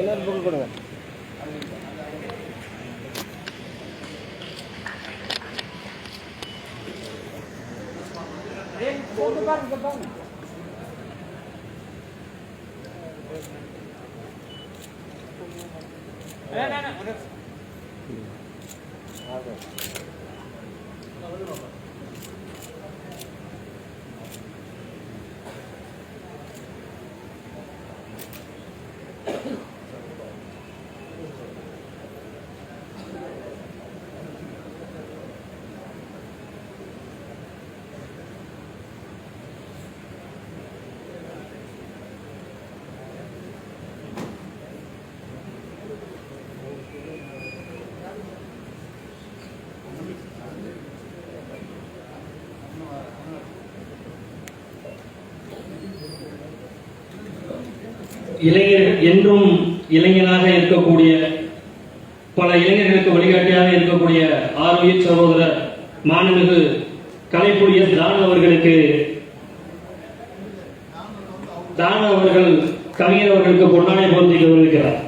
எல்லாரும் புக்கு கொடுங்க. இளைஞர் என்றும் இளைஞனாக இருக்கக்கூடிய பல இளைஞர்களுக்கு வழிகாட்டியாக இருக்கக்கூடிய ஆரோக்கிய சகோதரர் மாண்புமிகு கலைப்புரிய தானு அவர்களுக்கு கவிஞர் அவர்களுக்கு பொன்னாடை போர்த்தி கௌரவிக்கிறார்.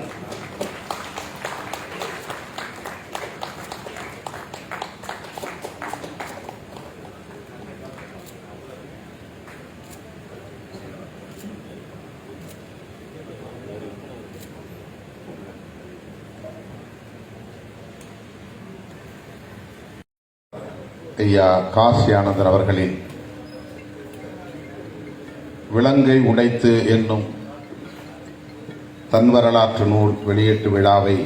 ஐயா காசி ஆனந்தன் அவர்களின் விலங்கை உடைத்து என்னும் தன் வரலாற்று நூல் வெளியீட்டு விழாவை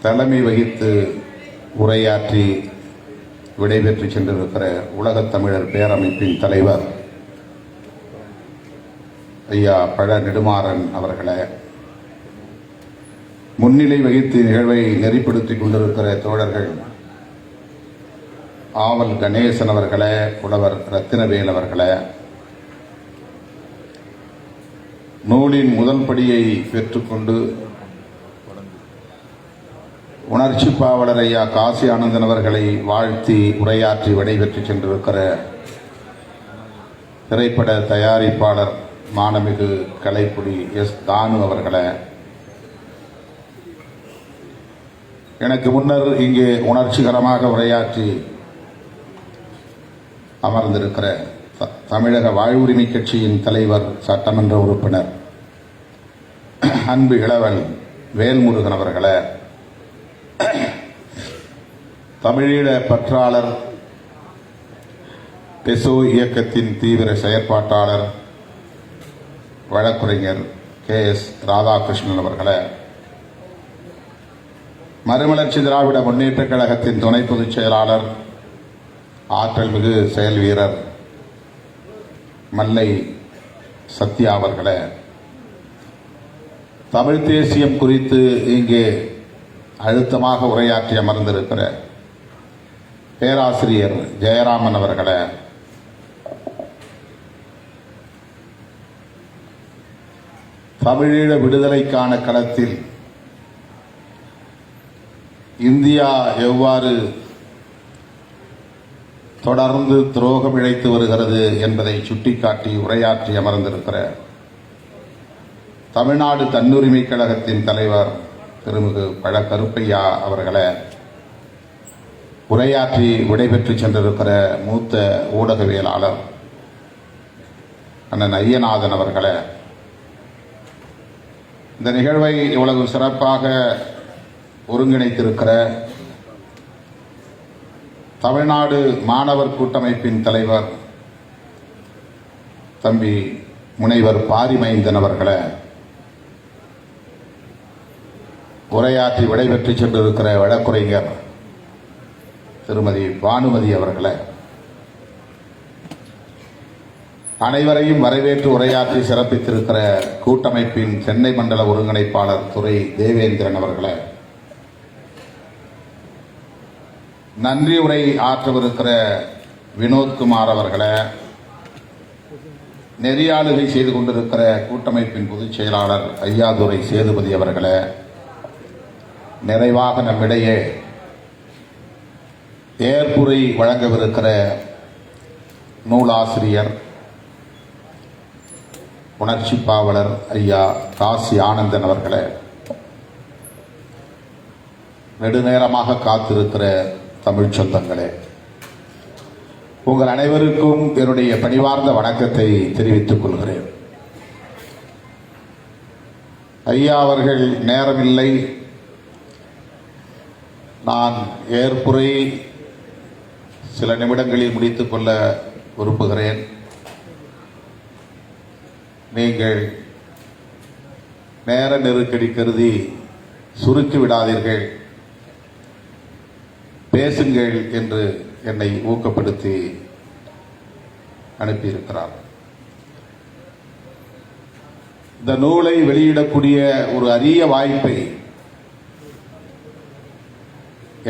தலைமை வகித்து உரையாற்றி விடைபெற்று சென்றிருக்கிற உலகத் தமிழர் பேரமைப்பின் தலைவர் ஐயா பழ நெடுமாறன் அவர்களே, முன்னிலை வகித்து நிகழ்வை நெறிப்படுத்திக் கொண்டிருக்கிற தோழர்கள் ஆவல் கணேசன் அவர்களே, புலவர் ரத்தினவேல் அவர்களே, நூலின் முதல் படியை பெற்றுக்கொண்டு உணர்ச்சி பாவலர் ஐயா காசி ஆனந்தன் அவர்களை வாழ்த்தி உரையாற்றி விடைபெற்று சென்றிருக்கிற திரைப்பட தயாரிப்பாளர் மாண்புமிகு கலைப்புலி எஸ் தானு அவர்களே, எனக்கு முன்னர் இங்கே உணர்ச்சிகரமாக உரையாற்றி அமர்ந்திருக்கிற தமிழக வாழ்வுரிமை கட்சியின் தலைவர் சட்டமன்ற உறுப்பினர் அன்பு இளவல் வேல்முருகன் அவர்களே, தமிழீழ பற்றாளர் பெசோ இயக்கத்தின் தீவிர செயற்பாட்டாளர் வழக்குரைஞர் KS ராதாகிருஷ்ணன் அவர்களே, மறுமலர்ச்சி திராவிட முன்னேற்றக் கழகத்தின் துணை பொதுச் செயலாளர் ஆற்றல் மிகு செயல் வீரர் மல்லை சத்யா அவர்களே, தமிழ் தேசியம் குறித்து இங்கே அழுத்தமாக உரையாற்றி அமர்ந்திருக்கிற பேராசிரியர் ஜெயராமன் அவர்களே, தமிழீழ விடுதலைக்கான களத்தில் இந்தியா எவ்வாறு தொடர்ந்து துரோகம் இழைத்து வருகிறது என்பதை சுட்டிக்காட்டி உரையாற்றி அமர்ந்திருக்கிற தமிழ்நாடு தன்னுரிமை கழகத்தின் தலைவர் திருமிகு பழ கருப்பையா அவர்களே, உரையாற்றி விடைபெற்று சென்றிருக்கிற மூத்த ஊடகவியலாளர் அண்ணன் ஐயநாதன் அவர்களே, இந்த நிகழ்வை இவ்வளவு சிறப்பாக ஒருங்கிணைத்திருக்கிற தமிழ்நாடு மாணவர் கூட்டமைப்பின் தலைவர் தம்பி முனைவர் பாரிமைந்தன் அவர்களே, உரையாற்றி விடைபெற்று சென்றிருக்கிற வழக்குரைஞர் திருமதி பானுமதி அவர்களே, அனைவரையும் வரவேற்று உரையாற்றி சிறப்பித்திருக்கிற கூட்டமைப்பின் சென்னை மண்டல ஒருங்கிணைப்பாளர் துரை தேவேந்திரன் அவர்களே, நன்றி உரை ஆற்றவிருக்கிற வினோத்குமார் அவர்களே, நெறியாளுகை செய்து கொண்டிருக்கிற கூட்டமைப்பின் பொதுச் செயலாளர் ஐயாதுரை சேதுபதி அவர்களே, நிறைவாக நம்மிடையே ஏற்புரை வழங்கவிருக்கிற நூலாசிரியர், உணர்ச்சி பாவலர் ஐயா காசி ஆனந்தன் அவர்களே, நெடுநேரமாக காத்திருக்கிற தமிழ் சொந்தங்களே, உங்கள் அனைவருக்கும் என்னுடைய பணிவார்ந்த வணக்கத்தை தெரிவித்துக் கொள்கிறேன். ஐயா அவர்கள் நேரமில்லை, நான் ஏற்புரை சில நிமிடங்களில் முடித்துக் கொள்ள விரும்புகிறேன். நீங்கள் நேர நெருக்கடி கருதி சுருக்கி விடாதீர்கள், பேசுங்கள் என்று என்னை ஊக்கப்படுத்தி அனுப்பியிருக்கிறார். இந்த நூலை வெளியிடக்கூடிய ஒரு அரிய வாய்ப்பை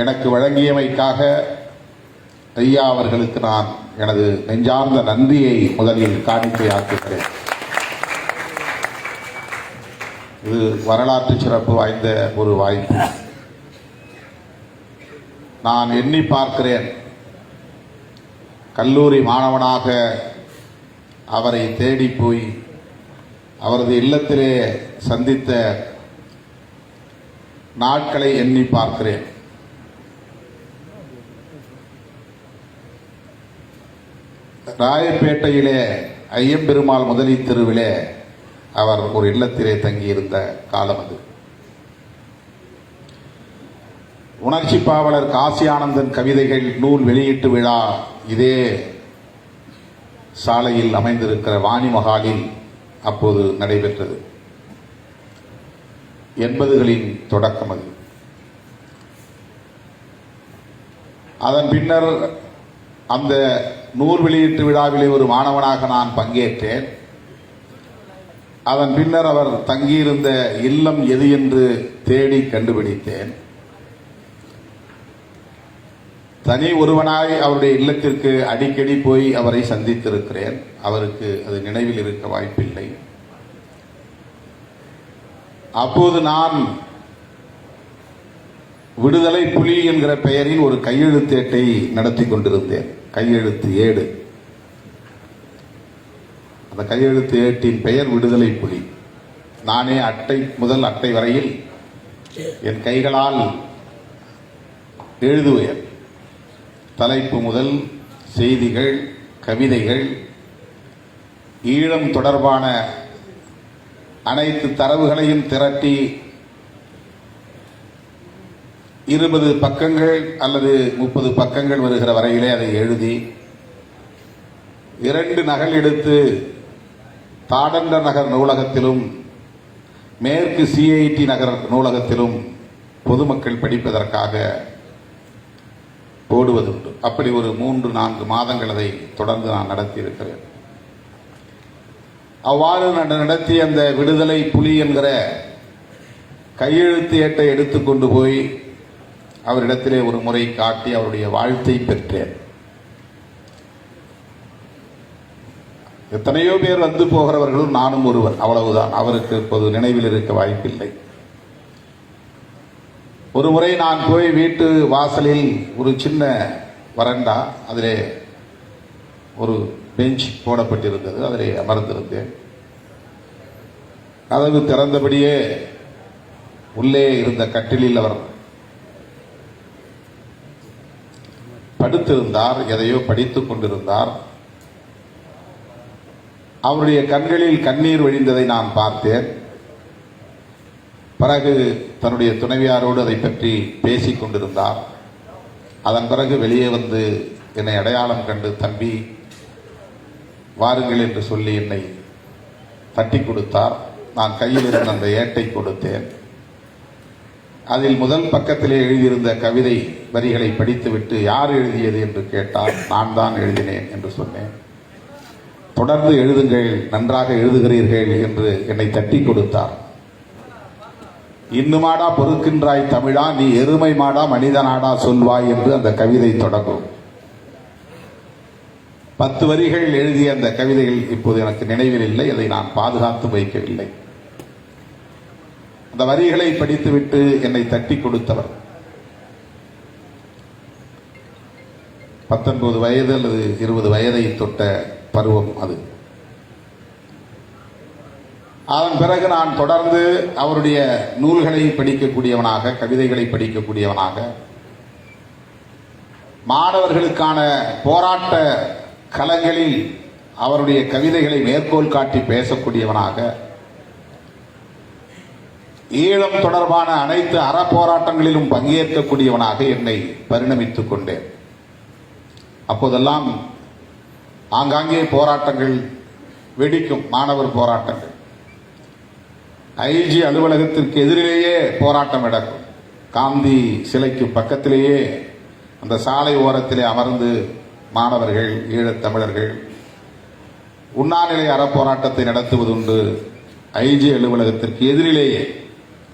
எனக்கு வழங்கியமைக்காக ஐயா அவர்களுக்கு நான் எனது நெஞ்சார்ந்த நன்றியை முதலில் காணிக்கையாக்குகிறேன். இது வரலாற்று சிறப்பு வாய்ந்த ஒரு வாய்ப்பு. நான் எண்ணி பார்க்கிறேன், கல்லூரி மாணவனாக அவரை தேடி போய் அவரது இல்லத்திலே சந்தித்த நாட்களை எண்ணி பார்க்கிறேன். ராயப்பேட்டையிலே ஐயம்பெருமாள் முதலி தெருவிலே அவர் ஒரு இல்லத்திலே தங்கியிருந்த காலம் அது. உணர்ச்சி பாவலர் காசி ஆனந்தன் கவிதைகள் நூல் வெளியீட்டு விழா இதே சாலையில் அமைந்திருக்கிற வாணி மகாலில் அப்போது நடைபெற்றது. 80களின் தொடக்கம் அது. அதன் பின்னர் அந்த நூல் வெளியீட்டு விழாவிலே ஒரு மாணவனாக நான் பங்கேற்றேன். அதன் பின்னர் அவர் தங்கியிருந்த இல்லம் எது என்று தேடி கண்டுபிடித்தேன். தனி ஒருவனாய் அவருடைய இல்லத்திற்கு அடிக்கடி போய் அவரை சந்தித்திருக்கிறேன். அவருக்கு அது நினைவில் இருக்க வாய்ப்பில்லை. அப்போது நான் விடுதலை புலி என்கிற பெயரில் ஒரு கையெழுத்து ஏட்டை நடத்தி கொண்டிருந்தேன். கையெழுத்து ஏடு. அந்த கையெழுத்து ஏட்டின் பெயர் விடுதலை புலி. நானே அட்டை முதல் அட்டை வரையில் என் கைகளால் எழுதுவேன். தலைப்பு முதல் செய்திகள், கவிதைகள், ஈழம் தொடர்பான அனைத்து தரவுகளையும் திரட்டி 20 பக்கங்கள் அல்லது 30 பக்கங்கள் வருகிற வரையிலே அதை எழுதி 2 நகல் எடுத்து தாடண்ட நகர் நூலகத்திலும் மேற்கு சிஐடி நகர் நூலகத்திலும் பொதுமக்கள் படிப்பதற்காக போடுவதுண்டு. அப்படி ஒரு 3-4 மாதங்கள் அதை தொடர்ந்து நான் நடத்தியிருக்கிறேன். அவ்வாறு நடத்தி அந்த விடுதலை புலி என்கிற கையெழுத்து ஏட்டை எடுத்துக்கொண்டு போய் அவரிடத்திலே ஒரு முறை காட்டி அவருடைய வாழ்த்தை பெற்றேன். எத்தனையோ பேர் வந்து போகிறவர்களும் நானும் ஒருவர், அவ்வளவுதான். அவருக்கு இப்போது நினைவில் இருக்க வாய்ப்பில்லை. ஒரு முறை நான் போய் வீட்டு வாசலில் ஒரு சின்ன வரண்டா, அதிலே ஒரு பெஞ்ச் போடப்பட்டிருந்தது, அதிலே அமர்ந்திருந்தேன். கதவு திறந்தபடியே உள்ளே இருந்த கட்டிலில் அவர் படுத்திருந்தார். எதையோ படித்துக் கொண்டிருந்தார். அவருடைய கண்களில் கண்ணீர் வழிந்ததை நான் பார்த்தேன். பிறகு தன்னுடைய துணைவியாரோடு அதை பற்றி பேசிக் கொண்டிருந்தார். அதன் பிறகு வெளியே வந்து என்னை அடையாளம் கண்டு, தம்பி வாருங்கள் என்று சொல்லி என்னை தட்டி கொடுத்தார். நான் கையில் இருந்த அந்த ஏட்டை கொடுத்தேன். அதில் முதல் பக்கத்திலே எழுதியிருந்த கவிதை வரிகளை படித்துவிட்டு யார் எழுதியது என்று கேட்டார். நான் தான் எழுதினேன் என்று சொன்னேன். தொடர்ந்து எழுதுங்கள், நன்றாக எழுதுகிறீர்கள் என்று என்னை தட்டி கொடுத்தார். இன்னுமாடா பொறுக்கின்றாய் தமிழா, நீ எருமை மாடா மனிதனாடா சொல்வாய் என்று அந்த கவிதை தொடங்கும். 10 வரிகள் எழுதிய அந்த கவிதைகள் இப்போது எனக்கு நினைவில் இல்லை. அதை நான் பாதுகாத்து வைக்கவில்லை. அந்த வரிகளை படித்துவிட்டு என்னை தட்டி கொடுத்தவர். 19 வயது அல்லது 20 வயதை தொட்ட பருவம் அது. அதன் பிறகு நான் தொடர்ந்து அவருடைய நூல்களை படிக்கக்கூடியவனாக, கவிதைகளை படிக்கக்கூடியவனாக, மாணவர்களுக்கான போராட்ட களங்களில் அவருடைய கவிதைகளை மேற்கோள் காட்டி பேசக்கூடியவனாக, ஈழம் தொடர்பான அனைத்து அறப்போராட்டங்களிலும் பங்கேற்கக்கூடியவனாக என்னை பரிணமித்துக் கொண்டேன். அப்போதெல்லாம் ஆங்காங்கே போராட்டங்கள் வெடிக்கும், மாணவர் போராட்டங்கள். ஐஜி அலுவலகத்திற்கு எதிரிலேயே போராட்டம் நடக்கும். காந்தி சிலைக்கு பக்கத்திலேயே அந்த சாலை ஓரத்திலே அமர்ந்து மாணவர்கள், ஈழத் தமிழர்கள் உண்ணாநிலை அறப்போராட்டத்தை நடத்துவதுண்டு. ஐஜி அலுவலகத்திற்கு எதிரிலேயே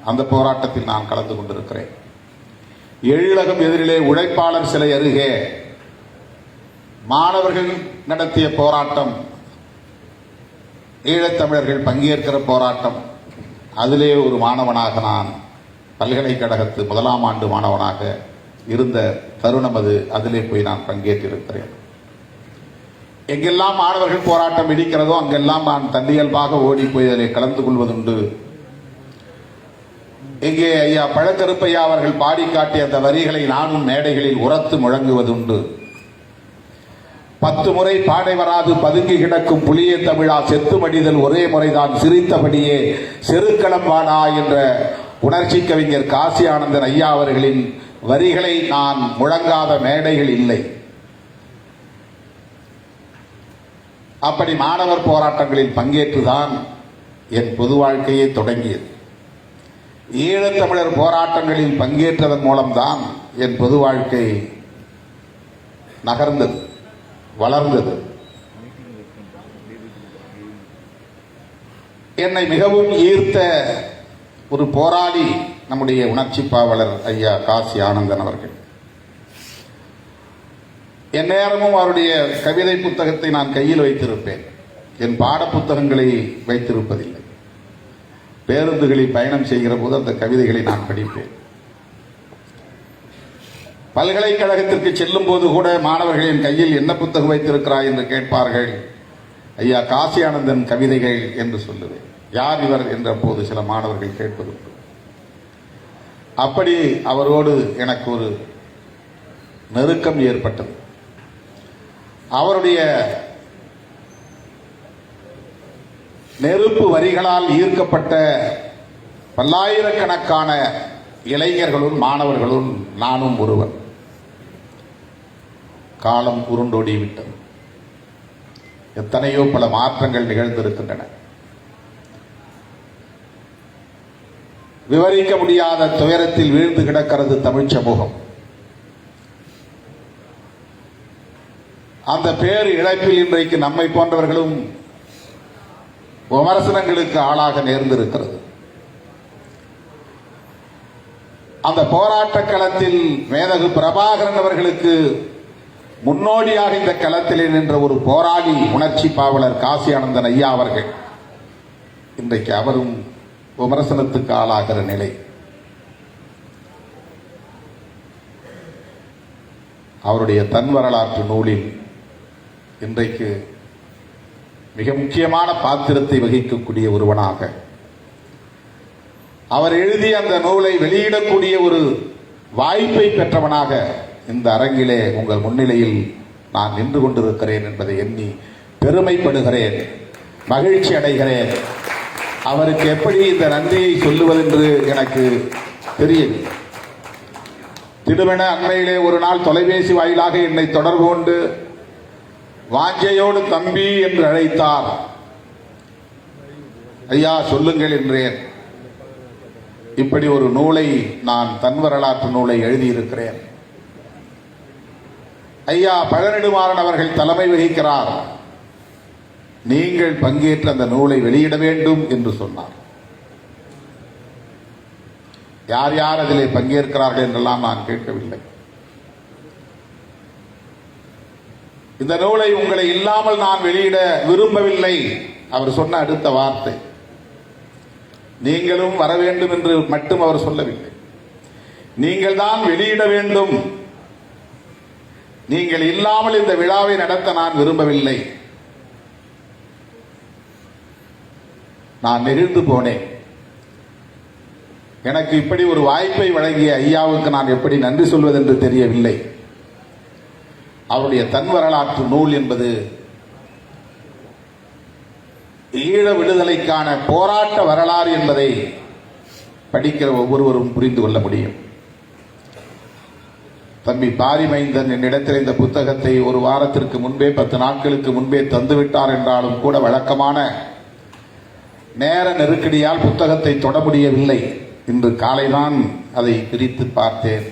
அந்த போராட்டத்தில் நான் கலந்து கொண்டிருக்கிறேன். எழிலகம் எதிரிலே உழைப்பாளர் சிலை அருகே மாணவர்கள் நடத்திய போராட்டம், ஈழத்தமிழர்கள் பங்கேற்கிற போராட்டம். அதிலே ஒரு மாணவனாக நான் பல்கலைக்கழகத்து 1ஆம் ஆண்டு மாணவனாக இருந்த தருணம் அது. அதிலே போய் நான் பங்கேற்றிருக்கிறேன். எங்கெல்லாம் மாணவர்கள் போராட்டம் வெடிக்கிறதோ அங்கெல்லாம் நான் தன்னியல்பாக ஓடி போய் அதிலே கலந்து கொள்வதுண்டு. இங்கே ஐயா பழக்கருப்பையா அவர்கள் பாடி காட்டிய அந்த வரிகளை நானும் மேடைகளில் உரத்து முழங்குவதுண்டு. 10 முறை பாடை வராது பதுங்கி கிடக்கும் புளிய தமிழா, செத்து மடிதல் ஒரே முறைதான், சிரித்தபடியே செருக்களம் வாடா என்ற உணர்ச்சி கவிஞர் காசி ஆனந்தன் ஐயா அவர்களின் வரிகளை நான் முழங்காத மேடைகள் இல்லை. அப்படி மாணவர் போராட்டங்களில் பங்கேற்றுதான் என் பொது வாழ்க்கையை தொடங்கியது. ஈழத்தமிழர் போராட்டங்களில் பங்கேற்றதன் மூலம்தான் என் பொது வாழ்க்கை நகர்ந்தது, வளர்ந்தது. என்னை மிகவும் ஈர்த்த ஒரு போராளி நம்முடைய உணர்ச்சி பாவலர் ஐயா காசி ஆனந்தன் அவர்கள். எந்நேரமும் அவருடைய கவிதை புத்தகத்தை நான் கையில் வைத்திருப்பேன். என் பாட புத்தகங்களை வைத்திருப்பதில்லை. பேருந்துகளில் பயணம் செய்கிற போது அந்த கவிதைகளை நான் படிப்பேன். பல்கலைக்கழகத்திற்கு செல்லும் போது கூட மாணவர்களின் கையில் என்ன புத்தகம் வைத்திருக்கிறாய் என்று கேட்பார்கள். ஐயா காசி ஆனந்தன் கவிதைகள் என்று சொல்லுவேன். யார் இவர் என்ற போது சில மாணவர்கள் கேட்பது. அப்படி அவரோடு எனக்கு ஒரு நெருக்கம் ஏற்பட்டது. அவருடைய நெருப்பு வரிகளால் ஈர்க்கப்பட்ட பல்லாயிரக்கணக்கான இளைஞர்களும் மாணவர்களும் நானும் ஒருவர். காலம் உருண்டோடிவிட்டது. எத்தனையோ பல மாற்றங்கள் நிகழ்ந்திருக்கின்றன. விவரிக்க முடியாத துயரத்தில் வீழ்ந்து கிடக்கிறது தமிழ் சமூகம். அந்த பேர் இழப்பில் இன்றைக்கு நம்மை போன்றவர்களும் விமர்சனங்களுக்கு ஆளாக நேர்ந்திருக்கிறது. அந்த போராட்ட களத்தில் மேதகு பிரபாகரன் அவர்களுக்கு முன்னோடியாக இந்த களத்திலே நின்ற ஒரு போராளி உணர்ச்சி பாவலர் காசி ஆனந்தன் ஐயா அவர்கள் இன்றைக்கு அவரும் விமர்சனத்துக்கு ஆளாகிற நிலை. அவருடைய தன் வரலாற்று நூலில் இன்றைக்கு மிக முக்கியமான பாத்திரத்தை வகிக்கக்கூடிய ஒருவனாக, அவர் எழுதிய அந்த நூலை வெளியிடக்கூடிய ஒரு வாய்ப்பை பெற்றவனாக இந்த அரங்கிலே உங்கள் முன்னிலையில் நான் நின்று கொண்டிருக்கிறேன் என்பதை எண்ணி பெருமைப்படுகிறேன், மகிழ்ச்சி அடைகிறேன். அவருக்கு எப்படி இந்த நன்றியை சொல்லுவதென்று எனக்கு தெரியவில்லை. திடுமென அண்மையிலே ஒரு நாள் தொலைபேசி வாயிலாக என்னை தொடர்பு கொண்டு வாஞ்சையோடு தம்பி என்று அழைத்தார். ஐயா சொல்லுங்கள் என்றேன். இப்படி ஒரு நூலை, நான் தன் வரலாற்று நூலை எழுதியிருக்கிறேன். ஐயா பழநெடுமாறன் அவர்கள் தலைமை வகிக்கிறார். நீங்கள் பங்கேற்ற அந்த நூலை வெளியிட வேண்டும் என்று சொன்னார். யார் யார் அதிலே பங்கேற்கிறார்கள் என்றெல்லாம் நான் கேட்கவில்லை. இந்த நூலை உங்களை இல்லாமல் நான் வெளியிட விரும்பவில்லை அவர் சொன்ன அடுத்த வார்த்தை. நீங்களும் வர வேண்டும் என்று மட்டும் அவர் சொல்லவில்லை. நீங்கள் தான் வெளியிட வேண்டும். நீங்கள் இல்லாமல் இந்த விழாவை நடத்த நான் விரும்பவில்லை. நான் நெகிழ்ந்து போனேன். எனக்கு இப்படி ஒரு வாய்ப்பை வழங்கிய ஐயாவுக்கு நான் எப்படி நன்றி சொல்வதென்று தெரியவில்லை. அவருடைய தன் வரலாற்று நூல் என்பது ஈழ விடுதலைக்கான போராட்ட வரலாறு என்பதை படிக்கிற ஒவ்வொருவரும் புரிந்து கொள்ள முடியும். தம்பி பாரிமைந்தன் என்னிடத்தில் இந்த புத்தகத்தை ஒரு வாரத்திற்கு முன்பே 10 நாட்களுக்கு முன்பே தந்துவிட்டார் என்றாலும் கூட வழக்கமான நேர நெருக்கடியால் புத்தகத்தை தொட முடியவில்லை. இன்று காலைதான் அதை பிரித்து பார்த்தேன்.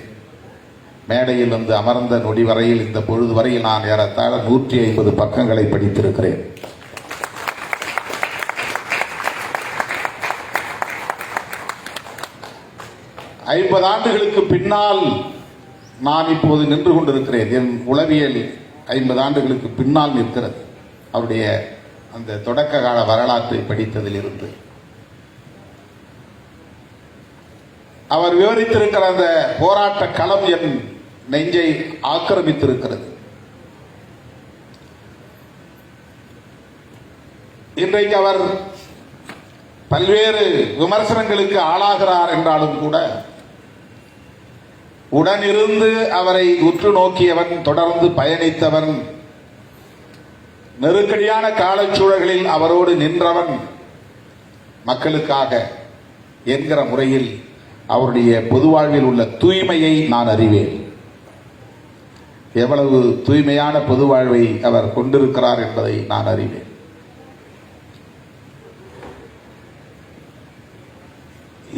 மேடையில் வந்து அமர்ந்த நொடி வரையில் இந்த பொழுது வரையில் நான் ஏறத்தாழ 150 பக்கங்களை படித்திருக்கிறேன். ஐம்பது ஆண்டுகளுக்கு பின்னால் நான் இப்போது நின்று கொண்டிருக்கிறேன். என் உளவியல் 50 ஆண்டுகளுக்கு பின்னால் நிற்கிறது. அவருடைய அந்த தொடக்க கால வரலாற்றை படித்ததில் இருந்து அவர் விவரித்திருக்கிற அந்த போராட்ட களம் என் நெஞ்சை ஆக்கிரமித்திருக்கிறது. இன்றைக்கு அவர் பல்வேறு விமர்சனங்களுக்கு ஆளாகிறார் என்றாலும் கூட உடனிருந்து அவரை உற்று நோக்கியவன், தொடர்ந்து பயணித்தவன், நெருக்கடியான காலச்சூழல்களில் அவரோடு நின்றவன், மக்களுக்காக என்கிற முறையில் அவருடைய பொது வாழ்வில் உள்ள தூய்மையை நான் அறிவேன். எவ்வளவு தூய்மையான பொது வாழ்வை அவர் கொண்டிருக்கிறார் என்பதை நான் அறிவேன்.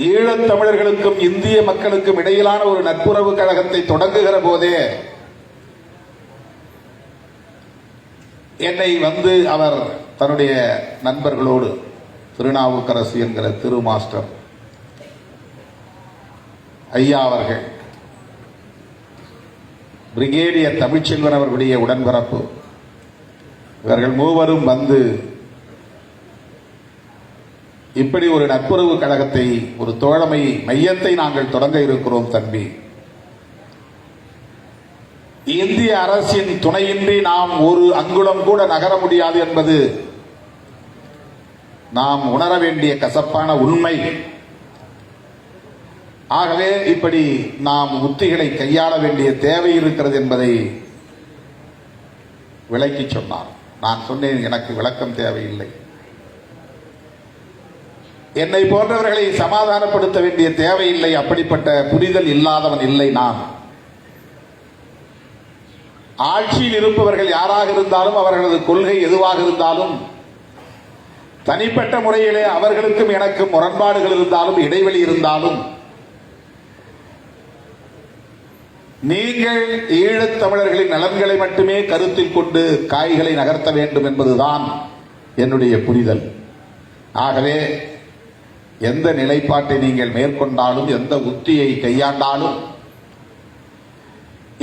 ஈழத் தமிழர்களுக்கும் இந்திய மக்களுக்கும் இடையிலான ஒரு நட்புறவு கழகத்தை தொடங்குகிற போதே என்னை வந்து அவர் தன்னுடைய நண்பர்களோடு, திருநாவுக்கரசு என்கிற திரு மாஸ்டர் ஐயா அவர்கள், பிரிகேடியர் தமிழ்ச்செல்வன் அவர்களுடைய உடன்பிறப்பு, இவர்கள் மூவரும் வந்து இப்படி ஒரு நட்புறவு கழகத்தை, ஒரு தோழமை மையத்தை நாங்கள் தொடங்க இருக்கிறோம் தம்பி. இந்திய அரசின் துணையின்றி நாம் ஒரு அங்குலம் கூட நகர முடியாது என்பது நாம் உணர வேண்டிய கசப்பான உண்மை. ஆகவே இப்படி நாம் உத்திகளை கையாள வேண்டிய தேவை இருக்கிறது என்பதை விளக்கி சொன்னார். நான் சொன்னேன், எனக்கு விளக்கம் தேவையில்லை. என்னை போன்றவர்களை சமாதானப்படுத்த வேண்டிய தேவையில்லை. அப்படிப்பட்ட புரிதல் இல்லாதவன் இல்லை நான். ஆட்சியில் இருப்பவர்கள் யாராக இருந்தாலும், அவர்களது கொள்கை எதுவாக இருந்தாலும், தனிப்பட்ட முறையிலே அவர்களுக்கும் எனக்கும் முரண்பாடுகள் இருந்தாலும், இடைவெளி இருந்தாலும், நீங்கள் ஈழத் தமிழர்களின் நலன்களை மட்டுமே கருத்தில் கொண்டு காய்களை நகர்த்த வேண்டும் என்பதுதான் என்னுடைய புரிதல். ஆகவே எந்த நிலைப்பாட்டை நீங்கள் மேற்கொண்டாலும், எந்த உத்தியை கையாண்டாலும்,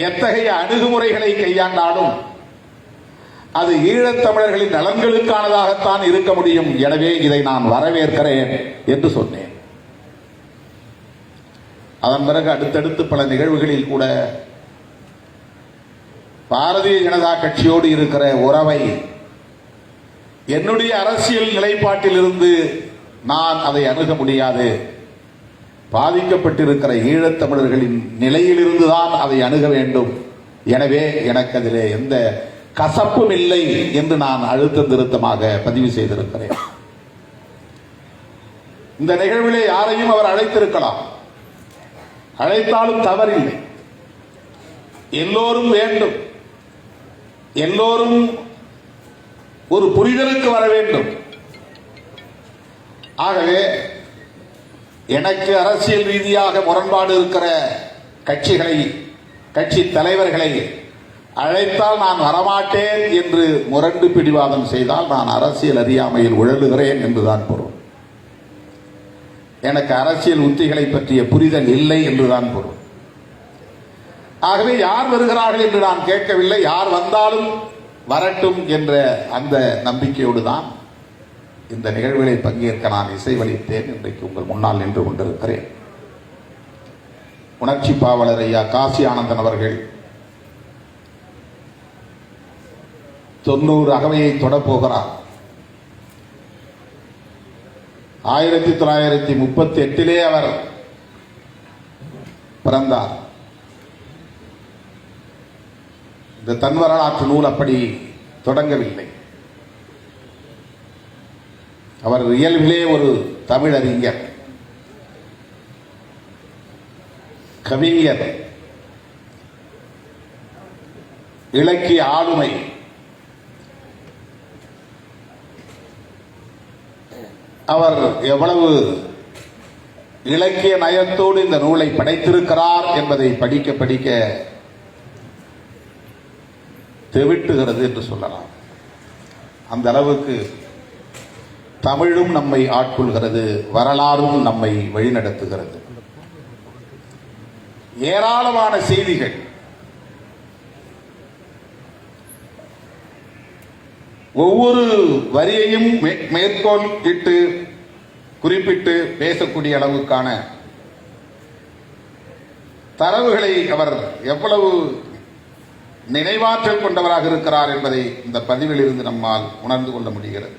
எத்தகைய அணுகுமுறைகளை கையாண்டாலும் அது ஈழத் தமிழர்களின் நலன்களுக்கானதாகத்தான் இருக்க முடியும். எனவே இதை நான் வரவேற்கிறேன் என்று சொன்னேன். அதன் பிறகு அடுத்தடுத்து பல நிகழ்வுகளில் கூட பாரதிய ஜனதா கட்சியோடு இருக்கிற உறவை என்னுடைய அரசியல் நிலைப்பாட்டில் இருந்து நான் அதை அணுக முடியாது. பாதிக்கப்பட்டிருக்கிற ஈழத் தமிழர்களின் நிலையிலிருந்துதான் அதை அணுக வேண்டும். எனவே எனக்கு அதிலே எந்த கசப்பும் இல்லை என்று நான் அழுத்த திருத்தமாக பதிவு செய்திருக்கிறேன். இந்த நிகழ்விலே யாரையும் அவர் அழைத்திருக்கலாம், அழைத்தாலும் தவறில்லை. எல்லோரும் வேண்டும், எல்லோரும் ஒரு புரிதலுக்கு வர வேண்டும். ஆகவே எனக்கு அரசியல் ரீதியாக முரண்பாடு இருக்கிற கட்சிகளை, கட்சி தலைவர்களை அழைத்தால் நான் வரமாட்டேன் என்று முரண்டு பிடிவாதம் செய்தால் நான் அரசியல் அறியாமையில் உழலுகிறேன் என்றுதான் பொருள். எனக்கு அரசியல் உத்திகளை பற்றிய புரிதல் இல்லை என்றுதான் பொருள். ஆகவே யார் வருகிறார்கள் என்று நான் கேட்கவில்லை. யார் வந்தாலும் வரட்டும் என்ற அந்த நம்பிக்கையோடு தான் இந்த நிகழ்வுகளை பங்கேற்க நான் இசைவளித்தேன். இன்றைக்கு உங்கள் முன்னால் நின்று கொண்டிருக்கிறேன். உணர்ச்சி பாவலர் ஐயா காசி ஆனந்தன் அவர்கள் 90 அகவையை தொடப்போகிறார். 1938 அவர் பிறந்தார். இந்த தன் வரலாற்று நூல் அப்படி தொடங்கவில்லை. அவர் இயல்பிலே ஒரு தமிழறிஞர், கவிஞர், இலக்கிய ஆளுமை. அவர் எவ்வளவு இலக்கிய நயத்தோடு இந்த நூலை படைத்திருக்கிறார் என்பதை படிக்க படிக்க தெவிட்டுகிறது என்று சொல்லலாம். அந்த அளவுக்கு தமிழும் நம்மை ஆட்கொள்கிறது, வரலாறும் நம்மை வழிநடத்துகிறது. ஏராளமான செய்திகள், ஒவ்வொரு வரியையும் மேற்கோள் இட்டு குறிப்பிட்டு பேசக்கூடிய அளவுக்கான தரவுகளை அவர் எவ்வளவு நினைவாற்றல் கொண்டவராக இருக்கிறார் என்பதை இந்த பதிவில் இருந்து நம்மால் உணர்ந்து கொள்ள முடிகிறது.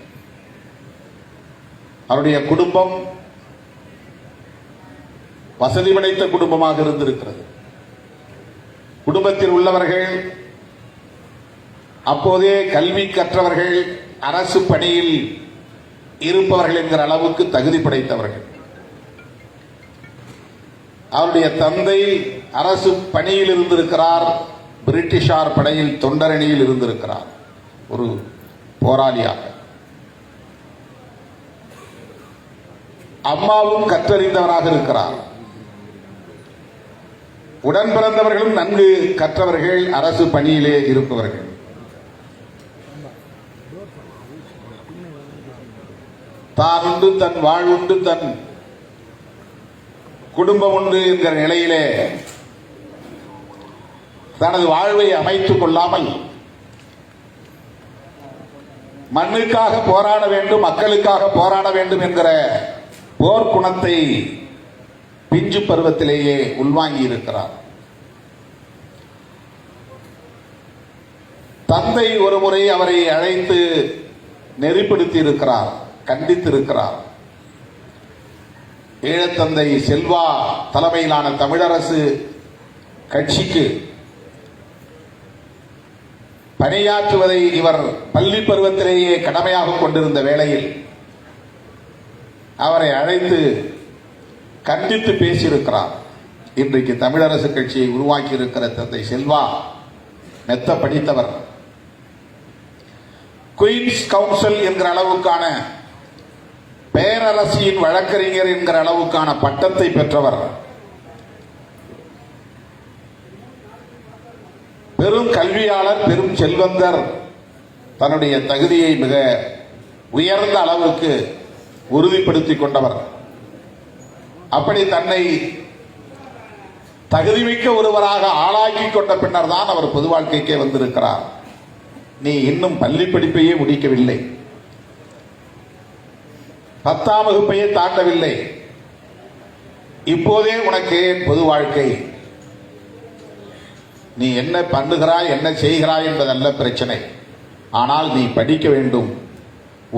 அவருடைய குடும்பம் வசதி படைத்த குடும்பமாக இருந்திருக்கிறது. குடும்பத்தில் உள்ளவர்கள் அப்போதே கல்வி கற்றவர்கள், அரசு பணியில் இருப்பவர்கள் என்கிற அளவுக்கு தகுதி படைத்தவர்கள். அவருடைய தந்தை அரசு பணியில் இருந்திருக்கிறார், பிரிட்டிஷார் படையில் தொண்டரணியில் இருந்திருக்கிறார், ஒரு போராளியாக. அம்மாவும் கற்றறிந்தவராக இருக்கிறார். உடன் பிறந்தவர்களும் நன்கு கற்றவர்கள், அரசு பணியிலே இருப்பவர்கள். தான் உண்டு தன் வாழ்வுண்டு தன் குடும்பம் உண்டு என்கிற நிலையிலே தனது வாழ்வை அமைத்துக் கொள்ளாமல் மண்ணுக்காக போராட வேண்டும், மக்களுக்காக போராட வேண்டும் என்கிற போர்க்குணத்தை பிஞ்சு பருவத்திலேயே உள்வாங்கி இருக்கிறார். தந்தை ஒரு முறை அவரை அழைத்து நெறிப்படுத்தி இருக்கிறார், கண்டித்திருக்கிறார். ஈழத்தந்தை செல்வா தலைமையிலான தமிழரசு கட்சிக்கு பணியாற்றுவதை இவர் பள்ளி பருவத்திலேயே கடமையாக கொண்டிருந்த வேளையில் அவரை அழைத்து கண்டித்து பேசியிருக்கிறார். இன்றைக்கு தமிழரசு கட்சியை உருவாக்கி இருக்கிற தந்தை செல்வா மெத்த படித்தவர். குயின்ஸ் கவுன்சில் என்கிற அளவுக்கான, பேரரசியின் வழக்கறிஞர் என்கிற அளவுக்கான பட்டத்தை பெற்றவர். பெரும் கல்வியாளர், பெரும் செல்வந்தர். தன்னுடைய தகுதியை மிக உயர்ந்த அளவுக்கு உறுதிப்படுத்திக் கொண்டவர். அப்படி தன்னை தகுதிமிக்க ஒருவராக ஆளாக்கி கொண்ட பின்னர் தான் அவர் பொது வாழ்க்கைக்கே வந்திருக்கிறார். நீ இன்னும் பள்ளி படிப்பையே முடிக்கவில்லை, 10ஆம் வகுப்பையே தாண்டவில்லை, இப்போதே உனக்கு பொது வாழ்க்கை, நீ என்ன பண்ணுகிறாய் என்ன செய்கிறாய் என்பதல்ல பிரச்சனை, ஆனால் நீ படிக்க வேண்டும்,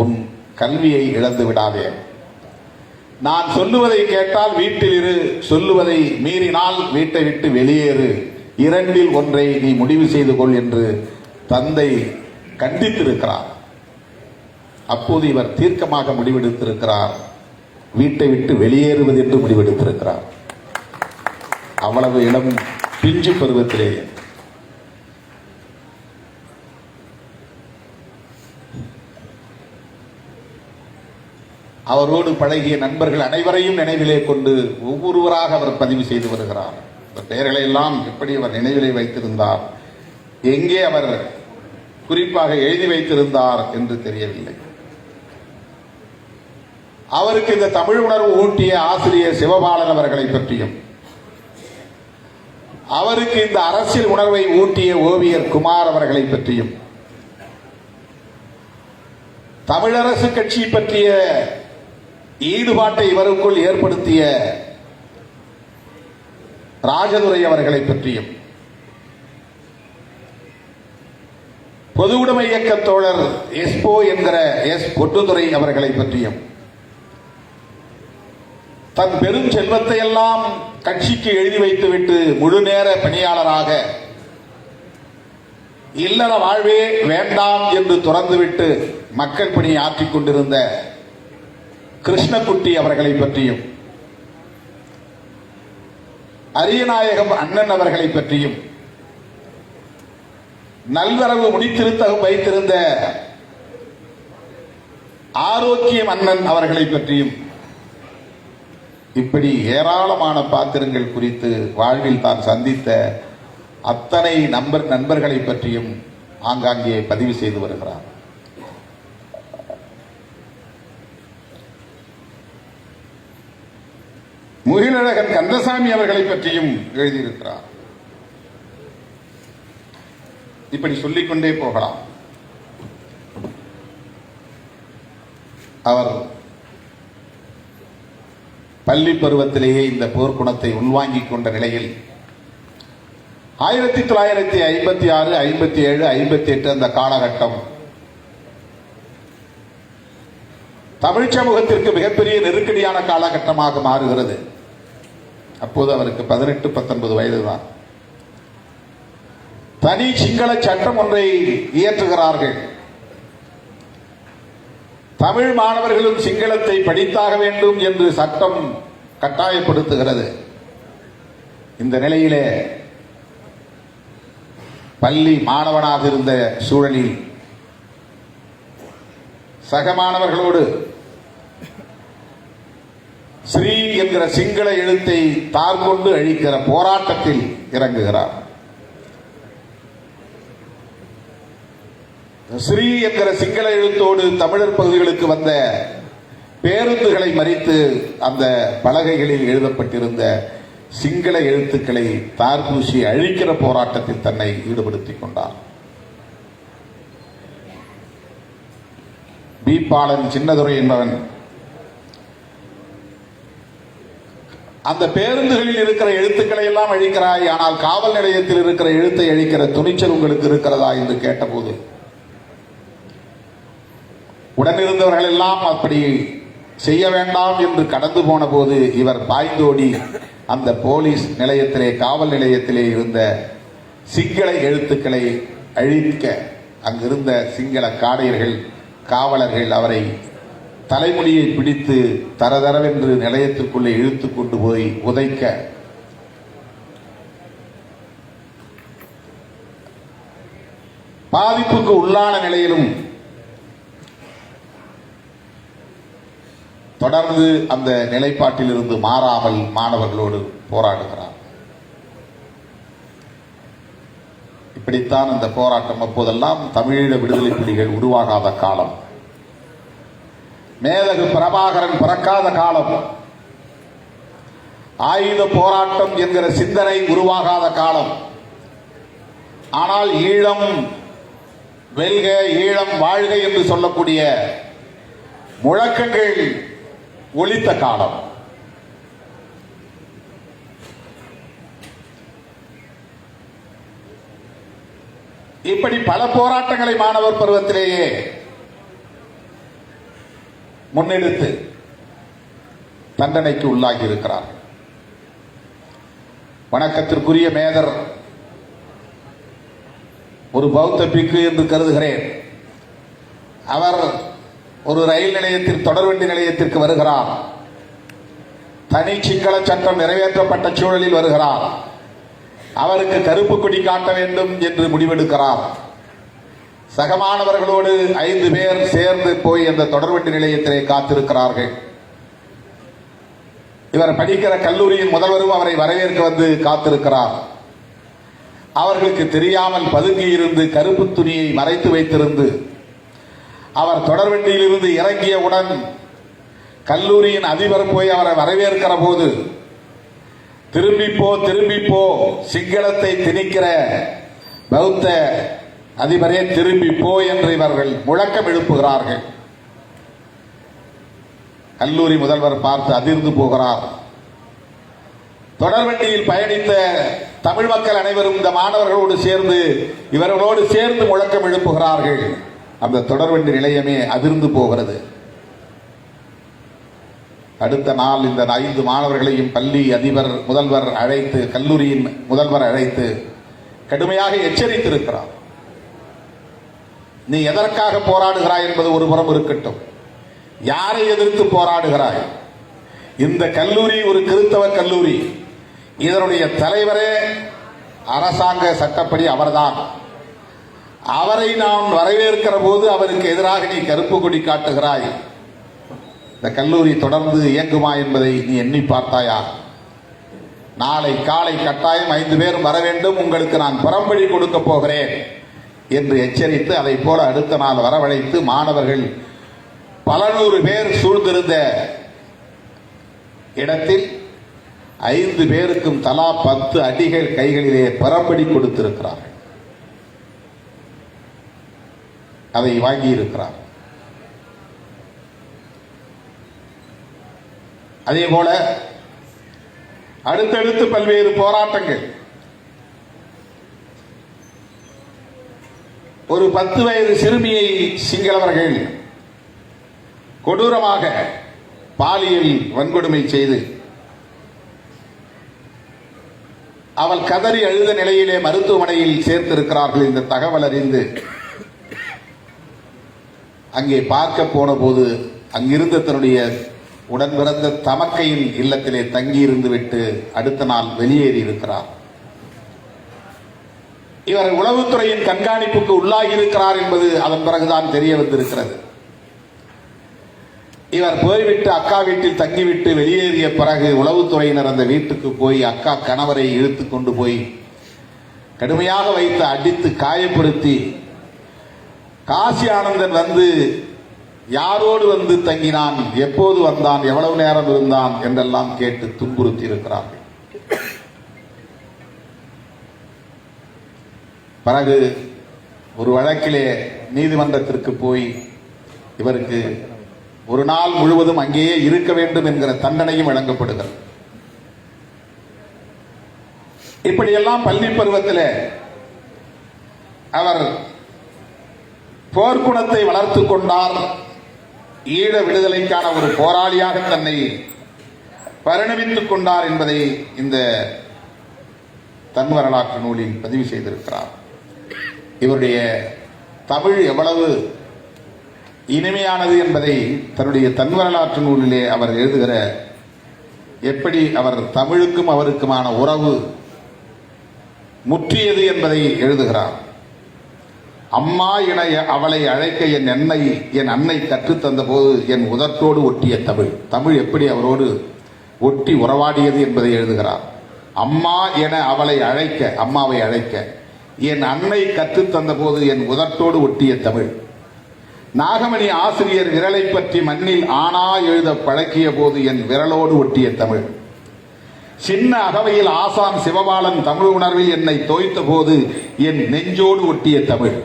உன் கல்வியை இழந்து விடாதே, நான் சொல்லுவதை கேட்டால் வீட்டில் இரு, சொல்லுவதை மீறினால் வீட்டை விட்டு வெளியேறு, இரண்டில் ஒன்றை நீ முடிவு செய்து கொள் என்று தந்தை கண்டித்திருக்கிறார். அப்போது இவர் தீர்க்கமாக முடிவெடுத்திருக்கிறார், வீட்டை விட்டு வெளியேறுவது என்று முடிவெடுத்திருக்கிறார். அவ்வளவு இளம் பிஞ்சு பருவத்திலேயே. அவரோடு பழகிய நண்பர்கள் அனைவரையும் நினைவிலே கொண்டு ஒவ்வொருவராக அவர் பதிவு செய்து வருகிறார். பெயர்களை எல்லாம் எப்படி அவர் நினைவிலே வைத்திருந்தார், எங்கே அவர் குறிப்பாக எழுதி வைத்திருந்தார் என்று தெரியவில்லை. அவருக்கு இந்த தமிழ் உணர்வு ஊட்டிய ஆசிரியர் சிவபாலன் அவர்களை பற்றியும், அவருக்கு இந்த அரசியல் உணர்வை ஊட்டிய ஓவியர் குமார் அவர்களை பற்றியும், தமிழரசு கட்சி பற்றிய ஈடுபாட்டை இவருக்குள் ஏற்படுத்திய ராஜதுரை அவர்களை பற்றியும், பொதுவுடைமை இயக்க தோழர் எஸ்போ என்கிற எஸ் பொட்டுதுரை அவர்களை பற்றியும் தன் பெரும் செல்வத்தை எல்லாம் கட்சிக்கு எழுதி வைத்துவிட்டு முழு நேர பணியாளராக இல்லற வாழ்வே வேண்டாம் என்று துறந்துவிட்டு மக்கள் பணியை ஆற்றிக் கொண்டிருந்த கிருஷ்ணகுட்டி அவர்களை பற்றியும் அரியநாயகம் அண்ணன் அவர்களை பற்றியும் நல்வரவு முடித்திருத்தகம் வைத்திருந்த ஆரோக்கியம் அண்ணன் அவர்களை பற்றியும் இப்படி ஏராளமான பாத்திரங்கள் குறித்து வாழ்வில் தான் சந்தித்த அத்தனை நண்பர்களை பற்றியும் ஆங்காங்கே பதிவு செய்து வருகிறார். முகிலழகன் கந்தசாமி அவர்களை பற்றியும் எழுதியிருக்கிறார். இப்படி சொல்லிக்கொண்டே போகலாம். அவர் பள்ளி பருவத்திலேயே இந்த போர்க்குணத்தை உள்வாங்கிக் கொண்ட நிலையில் 1956, 57, 58 அந்த காலகட்டம் தமிழ் சமூகத்திற்கு மிகப்பெரிய நெருக்கடியான காலகட்டமாக மாறுகிறது. அப்போது அவருக்கு 18, 19 வயதுதான். தனி சிங்கள சட்டம் ஒன்றை இயற்றுகிறார்கள். தமிழ் மாணவர்களும் சிங்களத்தை படித்தாக வேண்டும் என்று சட்டம் கட்டாயப்படுத்துகிறது. இந்த நிலையிலே பள்ளி மாணவனாக இருந்த சூழலில் சக மாணவர்களோடு ஸ்ரீ என்கிற சிங்கள எழுத்தை தார்கொண்டு அழிக்கிற போராட்டத்தில் இறங்குகிறார். ஸ்ரீ என்கிற சிங்கள எழுத்தோடு தமிழர் பகுதிகளுக்கு வந்த பேருந்துகளை மறித்து அந்த பலகைகளில் எழுதப்பட்டிருந்த சிங்கள எழுத்துக்களை தார்பூசி அழிக்கிற போராட்டத்தில் தன்னை ஈடுபடுத்திக் கொண்டார். பி. பாலன் சின்னதுரை என்பவன் அந்த பேருந்துகளில் இருக்கிற எழுத்துக்களை எல்லாம் அழிக்கிறாய், ஆனால் காவல் நிலையத்தில் இருக்கிற எழுத்தை அழிக்கிற துணிச்சல் உங்களுக்கு இருக்கிறதா என்று கேட்டபோது உடனிருந்தவர்கள் எல்லாம் அப்படி செய்ய வேண்டாம் என்று கடந்து போன போது இவர் பாய்ந்தோடி அந்த போலீஸ் நிலையத்திலே காவல் நிலையத்திலே இருந்த சிங்கள எழுத்துக்களை அழிக்க அங்கிருந்த சிங்கள காடையர்கள் காவலர்கள் அவரை தலைமுடியை பிடித்து தரதரவென்று நிலையத்திற்குள்ளே இழுத்துக் கொண்டு போய் உதைக்க பாதிப்புக்கு உள்ளான நிலையிலும் தொடர்ந்து அந்த நிலைப்பாட்டில் இருந்து மாறாமல் மாணவர்களோடு போராடுகிறார். இப்படித்தான் இந்த போராட்டம். அப்போதெல்லாம் தமிழீழ விடுதலை புலிகள் உருவாகாத காலம், மேதகு பிரபாகரன் பிறக்காத காலம், ஆயுத போராட்டம் என்கிற சிந்தனை உருவாகாத காலம். ஆனால் ஈழம் வெல்க ஈழம் வாழ்க என்று சொல்லக்கூடிய முழக்கங்கள் ஒலித்த காலம். இப்படி பல போராட்டங்களை மாணவர் பருவத்திலேயே முன்னெடுத்து தண்டனைக்கு உள்ளாகி இருக்கிறார். வணக்கத்திற்குரிய மேதர் ஒரு பௌத்த பிக்கு என்று கருதுகிறேன். அவர் ஒரு ரயில் நிலையத்தில் தொடர்வண்டி நிலையத்திற்கு வருகிறார். தனி சிங்கள சட்டம் நிறைவேற்றப்பட்ட சூழலில் வருகிறார். அவருக்கு கருப்பு கொடி காட்ட வேண்டும் என்று முடிவெடுக்கிறார். சகமானவர்களோடு 5 பேர் சேர்ந்து போய் அந்த தொடர்வண்டி நிலையத்திலே காத்திருக்கிறார்கள். இவர் படிக்கிற கல்லூரியின் முதல்வரும் அவரை வரவேற்க வந்து காத்திருக்கிறார். அவர்களுக்கு தெரியாமல் பதுங்கி இருந்து கருப்பு துணியை மறைத்து வைத்திருந்து அவர் தொடர்வண்டியில் இருந்து இறங்கியவுடன் கல்லூரியின் அதிபர் போய் அவரை வரவேற்கிற போது திரும்பிப்போ சிங்களத்தை திணிக்கிற பௌத்த அதிபரே திரும்பிப்போ என்று இவர்கள் முழக்கம் எழுப்புகிறார்கள். கல்லூரி முதல்வர் பார்த்து அதிர்ந்து போகிறார். தொடர்வண்டியில் பயணித்த தமிழ் மக்கள் அனைவரும் இந்த மாணவர்களோடு சேர்ந்து இவர்களோடு சேர்ந்து முழக்கம் எழுப்புகிறார்கள். அந்த தொடர்வண்டி நிலையமே அதிர்ந்து போகிறது. அடுத்த நாள் இந்த 5 மாணவர்களையும் பள்ளி அதிபர் முதல்வர் அழைத்து, கல்லூரியின் முதல்வர் அழைத்து கடுமையாக எச்சரித்திருக்கிறார். நீ எதற்காக போராடுகிறாய் என்பது ஒரு புறம் இருக்கட்டும், யாரை எதிர்த்து போராடுகிறாய்? இந்த கல்லூரி ஒரு கிறிஸ்தவ கல்லூரி. இதனுடைய தலைவரே அரசாங்க சட்டப்படி அவர்தான். அவரை நாம் வரவேற்கிற போது அவருக்கு எதிராக நீ கருப்பு கொடி காட்டுகிறாய். இந்த கல்லூரி தொடர்ந்து இயங்குமா என்பதை நீ எண்ணி பார்த்தாயா? நாளை காலை கட்டாயம் 5 பேர் வர வேண்டும், உங்களுக்கு நான் புறம்படி கொடுக்க போகிறேன் என்று எச்சரித்து அதை போல அடுத்த நாள் வரவழைத்து மாணவர்கள் பல நூறு பேர் சூழ்ந்திருந்த இடத்தில் 5 பேருக்கும் தலா 10 அடிகள் கைகளிலே பரம்படி கொடுத்திருக்கிறார்கள். அதை வாங்கி இருக்கிறார். அதே போல அடுத்தடுத்து பல்வேறு போராட்டங்கள். ஒரு 10 வயது சிறுமியை சிங்களவர்கள் கொடூரமாக பாலியல் வன்கொடுமை செய்து அவள் கதறி அழுத நிலையிலே மருத்துவமனையில் சேர்த்திருக்கிறார்கள். இந்த தகவல் அறிந்து அங்கே பார்க்க போன போது அங்கிருந்த தன்னுடைய உடன் பிறந்த தமக்கையின் இல்லத்திலே தங்கியிருந்து விட்டு அடுத்த நாள் வெளியேறி இருக்கிறார். இவர் உளவுத்துறையின் கண்காணிப்புக்கு உள்ளாகி இருக்கிறார் என்பது அதன் பிறகுதான் தெரிய வந்திருக்கிறது. இவர் போய்விட்டு அக்கா வீட்டில் தங்கிவிட்டு வெளியேறிய பிறகு உளவுத்துறையினர் அந்த வீட்டுக்கு போய் அக்கா கணவரை இழுத்து கொண்டு போய் கடுமையாக வைத்து அடித்து காயப்படுத்தி, காசி ஆனந்தன் வந்து யாரோடு வந்து தங்கினான், எப்போது வந்தான், எவ்வளவு நேரம் இருந்தான் என்றெல்லாம் கேட்டு துன்புறுத்தி இருக்கிறார்கள். பிறகு ஒரு வழக்கிலே நீதிமன்றத்திற்கு போய் இவருக்கு ஒரு நாள் முழுவதும் அங்கேயே இருக்க வேண்டும் என்கிற தண்டனையும் வழங்கப்படுகிறது. இப்படியெல்லாம் பள்ளி பருவத்தில் அவர் போர்க்குணத்தை வளர்த்துக் கொண்டார். ஈழ விடுதலைக்கான ஒரு போராளியாக தன்னை பரிணமித்துக் கொண்டார் என்பதை இந்த தன் வரலாற்று நூலில் பதிவு செய்திருக்கிறார். இவருடைய தமிழ் எவ்வளவு இனிமையானது என்பதை தன்னுடைய தன் வரலாற்று நூலிலே அவர் எழுதுகிற, எப்படி அவர் தமிழுக்கும் அவருக்குமான உறவு முற்றியது என்பதை எழுதுகிறார். அம்மா என அவளை அழைக்க என் அன்னை கற்றுத்தந்த போது என் உதட்டோடு ஒட்டிய தமிழ். தமிழ் எப்படி அவரோடு ஒட்டி உறவாடியது என்பதை எழுதுகிறார். அம்மா என அவளை அழைக்க, அம்மாவை அழைக்க என் அன்னை கற்றுத்தந்த போது என் உதட்டோடு ஒட்டிய தமிழ். நாகமணி ஆசிரியர் விரலை பற்றி மண்ணில் ஆனா எழுத பழக்கிய போது என் விரலோடு ஒட்டிய தமிழ். சின்ன அகவையில் ஆசான் சிவபாலன் தமிழ் உணர்வில் என்னை தோய்த்த போது என் நெஞ்சோடு ஒட்டிய தமிழ்.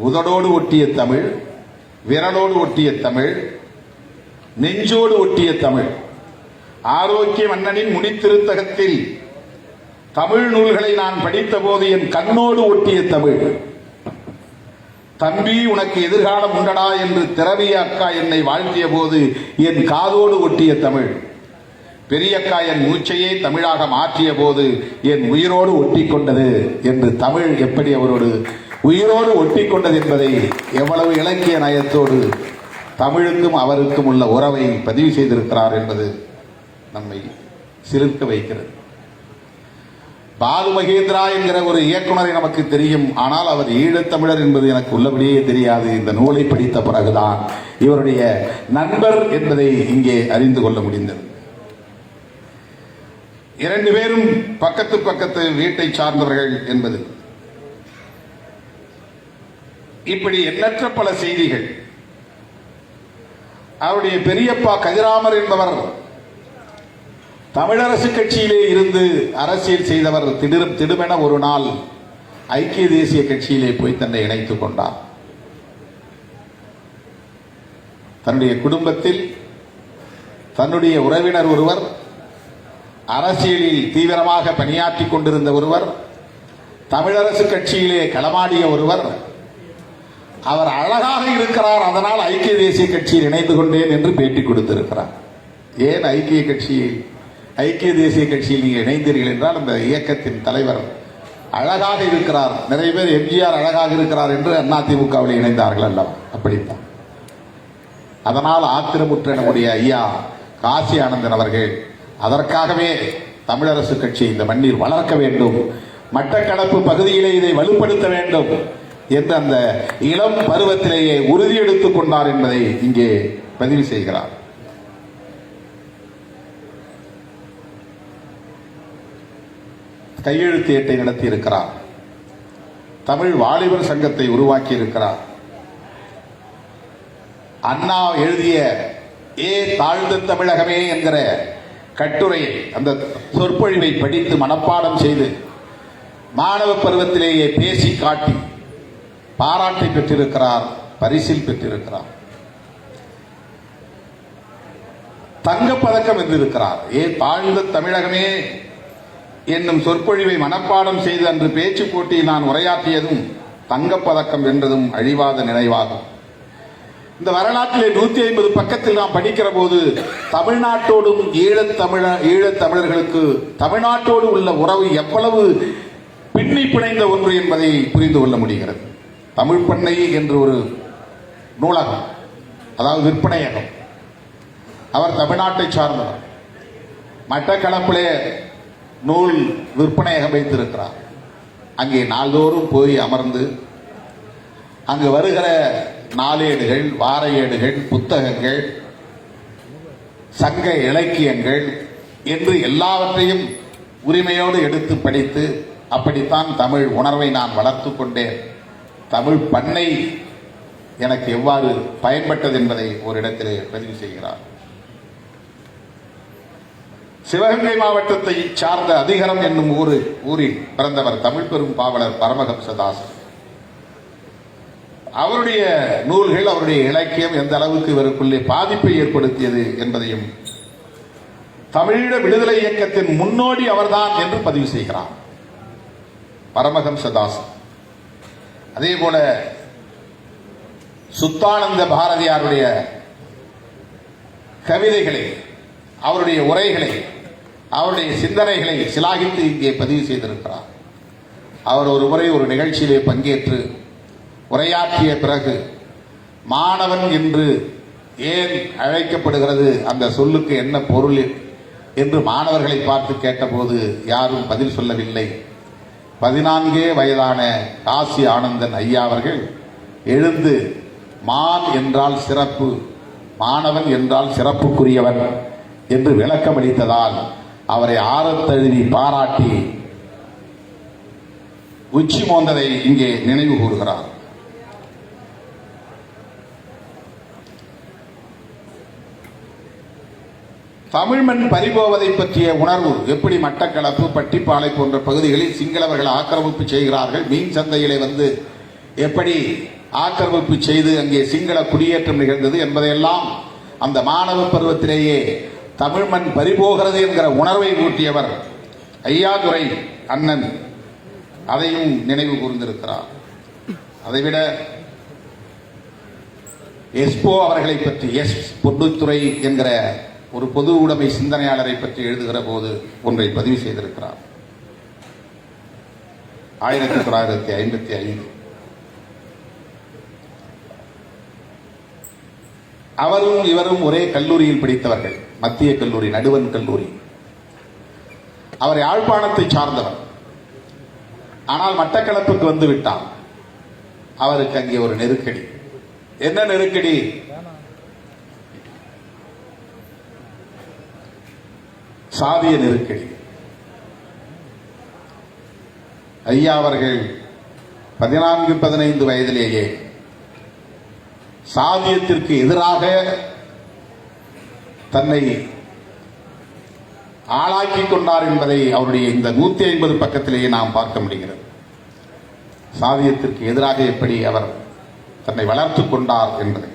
உதடோடு ஒட்டிய தமிழ், விரலோடு ஒட்டிய தமிழ், நெஞ்சோடு ஒட்டிய தமிழ். ஆரோக்கிய மன்னனின் முடித்திருத்தகத்தில் தமிழ் நூல்களை நான் படித்த போது என் கண்ணோடு ஒட்டிய தமிழ். தம்பி உனக்கு எதிர்காலம் உண்டடா என்று திரவிய அக்கா என்னை வாழ்த்திய போது என் காதோடு ஒட்டிய தமிழ். பெரியக்கா என் மூச்சையே தமிழாக மாற்றிய போது என் உயிரோடு ஒட்டி கொண்டது என்று தமிழ் எப்படி அவரோடு உயிரோடு ஒட்டி கொண்டது என்பதை எவ்வளவு இலக்கிய நயத்தோடு தமிழுக்கும் அவருக்கும் உள்ள உறவை பதிவு செய்திருக்கிறார் என்பது நம்மை சிலிர்க்க வைக்கிறது. பாலு மகேந்திரா என்கிற ஒரு இயக்குனரை நமக்கு தெரியும். ஆனால் அவர் ஈழத்தமிழர் என்பது எனக்கு உள்ளபடியே தெரியாது. இந்த நூலை படித்த பிறகுதான் இவருடைய நண்பர் என்பதை இங்கே அறிந்து கொள்ள முடிந்தது. 2 பேரும் பக்கத்து வீட்டை சார்ந்தவர்கள் என்பது, இப்படி எண்ணற்ற பல செய்திகள். அவருடைய பெரியப்பா கதிராமர் என்பவர் தமிழரசு கட்சியிலே இருந்து அரசியல் செய்தவர். திடுமென ஒரு நாள் ஐக்கிய தேசிய கட்சியிலே போய் தன்னை இணைத்துக் கொண்டார். தன்னுடைய குடும்பத்தில் தன்னுடைய உறவினர் ஒருவர் அரசியலில் தீவிரமாக பணியாற்றிக் கொண்டிருந்த ஒருவர், தமிழரசு கட்சியிலே களமாடிய ஒருவர், அவர் அழகாக இருக்கிறார், அதனால் ஐக்கிய தேசிய கட்சியில் இணைந்து கொண்டேன் என்று பேட்டி கொடுத்திருக்கிறார். ஏன் ஐக்கிய தேசிய கட்சியில் நீங்கள் இணைந்தீர்கள் என்றால், அந்த இயக்கத்தின் தலைவர் அழகாக இருக்கிறார், நிறைய பேர் எம்ஜிஆர் அழகாக இருக்கிறார் என்று அதிமுகவில் இணைந்தார்கள் அல்லவா? அப்படித்தான். அதனால் ஆத்திரமுற்ற நம்முடைய ஐயா காசி ஆனந்தன் அவர்கள் அதற்காகவே தமிழரசு கட்சி இந்த மண்ணில் வளர்க்க வேண்டும், மட்டக்களப்பு பகுதியிலே இதை வலுப்படுத்த வேண்டும் என்று அந்த இளம் பருவத்திலேயே உறுதி எடுத்துக் கொண்டார் என்பதை இங்கே பதிவு செய்கிறார். கையெழுத்து ஏட்டை நடத்தி இருக்கிறார். தமிழ் வாலிபர் சங்கத்தை உருவாக்கி இருக்கிறார். அண்ணா எழுதிய தாழ்ந்த தமிழகமே என்கிற கட்டுரையை, அந்த சொற்பொழிவை படித்து மனப்பாடம் செய்து மாணவ பருவத்திலேயே பேசி காட்டி பாராட்டை பெற்றிருக்கிறார், பரிசில் பெற்றிருக்கிறார், தங்கப்பதக்கம் வென்றிருக்கிறார். தாழ்ந்த தமிழகமே என்னும் சொற்பொழிவை மனப்பாடம் செய்து அன்று பேச்சு போட்டியில் நான் உரையாற்றியதும் தங்கப்பதக்கம் வென்றதும் அழிவாத நினைவாகும். இந்த வரலாற்றிலே 150 பக்கத்தில் நாம் படிக்கிற போது தமிழ்நாட்டோடும் ஈழத்தமிழர்களுக்கு தமிழ்நாட்டோடு உள்ள உறவு எவ்வளவு பின்னி பிணைந்த ஒன்று என்பதை புரிந்து கொள்ள முடிகிறது. தமிழ் பண்ணை என்று ஒரு நூலகம், அதாவது விற்பனையகம், அவர் தமிழ்நாட்டை சார்ந்தவர். மட்டக்களப்பிலே நூல் விற்பனையகம் வைத்திருக்கிறார். அங்கே நாள்தோறும் போய் அமர்ந்து அங்கு வருகிற நாளேடுகள், வார ஏடுகள், புத்தகங்கள், சங்க இலக்கியங்கள் என்று எல்லாவற்றையும் உரிமையோடு எடுத்து படித்து, அப்படித்தான் தமிழ் உணர்வை நான் வளர்த்து கொண்டேன். தமிழ் பண்ணை எனக்கு எவ்வாறு பயன்பட்டது என்பதை ஒரு இடத்திலே பதிவு செய்கிறார். சிவகங்கை மாவட்டத்தை சார்ந்த அதிகரம் என்னும் ஊரில் பிறந்தவர் தமிழ் பெரும் பாவலர் பரமஹம்சதாசன். அவருடைய நூல்கள், அவருடைய இலக்கியம் எந்த அளவுக்கு இவருக்குள்ளே பாதிப்பை ஏற்படுத்தியது என்பதையும், தமிழீழ விடுதலை இயக்கத்தின் முன்னோடி அவர்தான் என்று பதிவு செய்கிறார் பரமஹம்சதாசன். அதே போல சுத்தானந்த பாரதியாருடைய கவிதைகளை, அவருடைய உரைகளை, அவருடைய சிந்தனைகளை சிலாகித்து இங்கே பதிவு செய்திருக்கிறார். அவர் ஒரு முறை ஒரு நிகழ்ச்சியிலே பங்கேற்று உரையாற்றிய பிறகு, மாணவன் என்று ஏன் அழைக்கப்படுகிறது, அந்த சொல்லுக்கு என்ன பொருள் என்று மாணவர்களை பார்த்து கேட்டபோது யாரும் பதில் சொல்லவில்லை. 14 வயதான காசி ஆனந்தன் ஐயா அவர்கள் எழுந்து, மான் என்றால் சிறப்பு, மாணவன் என்றால் சிறப்புக்குரியவன் என்று விளக்கமளித்ததால் அவரை ஆரத்தழுவி பாராட்டி உச்சி மோந்ததை இங்கே நினைவு கூறுகிறார். தமிழ் மண் பறிபோவதை பற்றிய உணர்வு எப்படி மட்டக்களப்பு, பட்டிப்பாலை போன்ற பகுதிகளில் சிங்களவர்கள் ஆக்கிரமிப்பு செய்கிறார்கள், மீன் சந்தையிலே வந்து எப்படி ஆக்கிரமிப்பு செய்து அங்கே சிங்கள குடியேற்றம் நிகழ்ந்தது என்பதையெல்லாம் அந்த மாணவ பருவத்திலேயே தமிழ் மண் பறிபோகிறது என்கிற உணர்வை ஊட்டியவர் ஐயாதுரை அண்ணன். அதையும் நினைவு கூர்ந்திருக்கிறார். அதைவிட எஸ்போ அவர்களை பற்றி, எஸ் பொன்னுத்துறை என்கிற ஒரு பொது உடைமை சிந்தனையாளரை பற்றி எழுதுகிற போது ஒன்றை பதிவு செய்திருக்கிறார். 1955 அவரும் இவரும் ஒரே கல்லூரியில் படித்தவர்கள், மத்திய கல்லூரி, நடுவன் கல்லூரி. அவர் யாழ்ப்பாணத்தை சார்ந்தவர். ஆனால் மட்டக்களப்புக்கு வந்து விட்டார். அவருக்கு அங்கே ஒரு நெருக்கடி. என்ன நெருக்கடி? சாதிய நெருக்கடி. ஐயா அவர்கள் 14-15 வயதிலேயே சாதியத்திற்கு எதிராக தன்னை ஆளாக்கிக் கொண்டார் என்பதை அவருடைய இந்த 150 பக்கத்திலேயே நாம் பார்க்க முடிகிறது. சாதியத்திற்கு எதிராக எப்படி அவர் தன்னை வளர்த்துக் கொண்டார் என்பதை.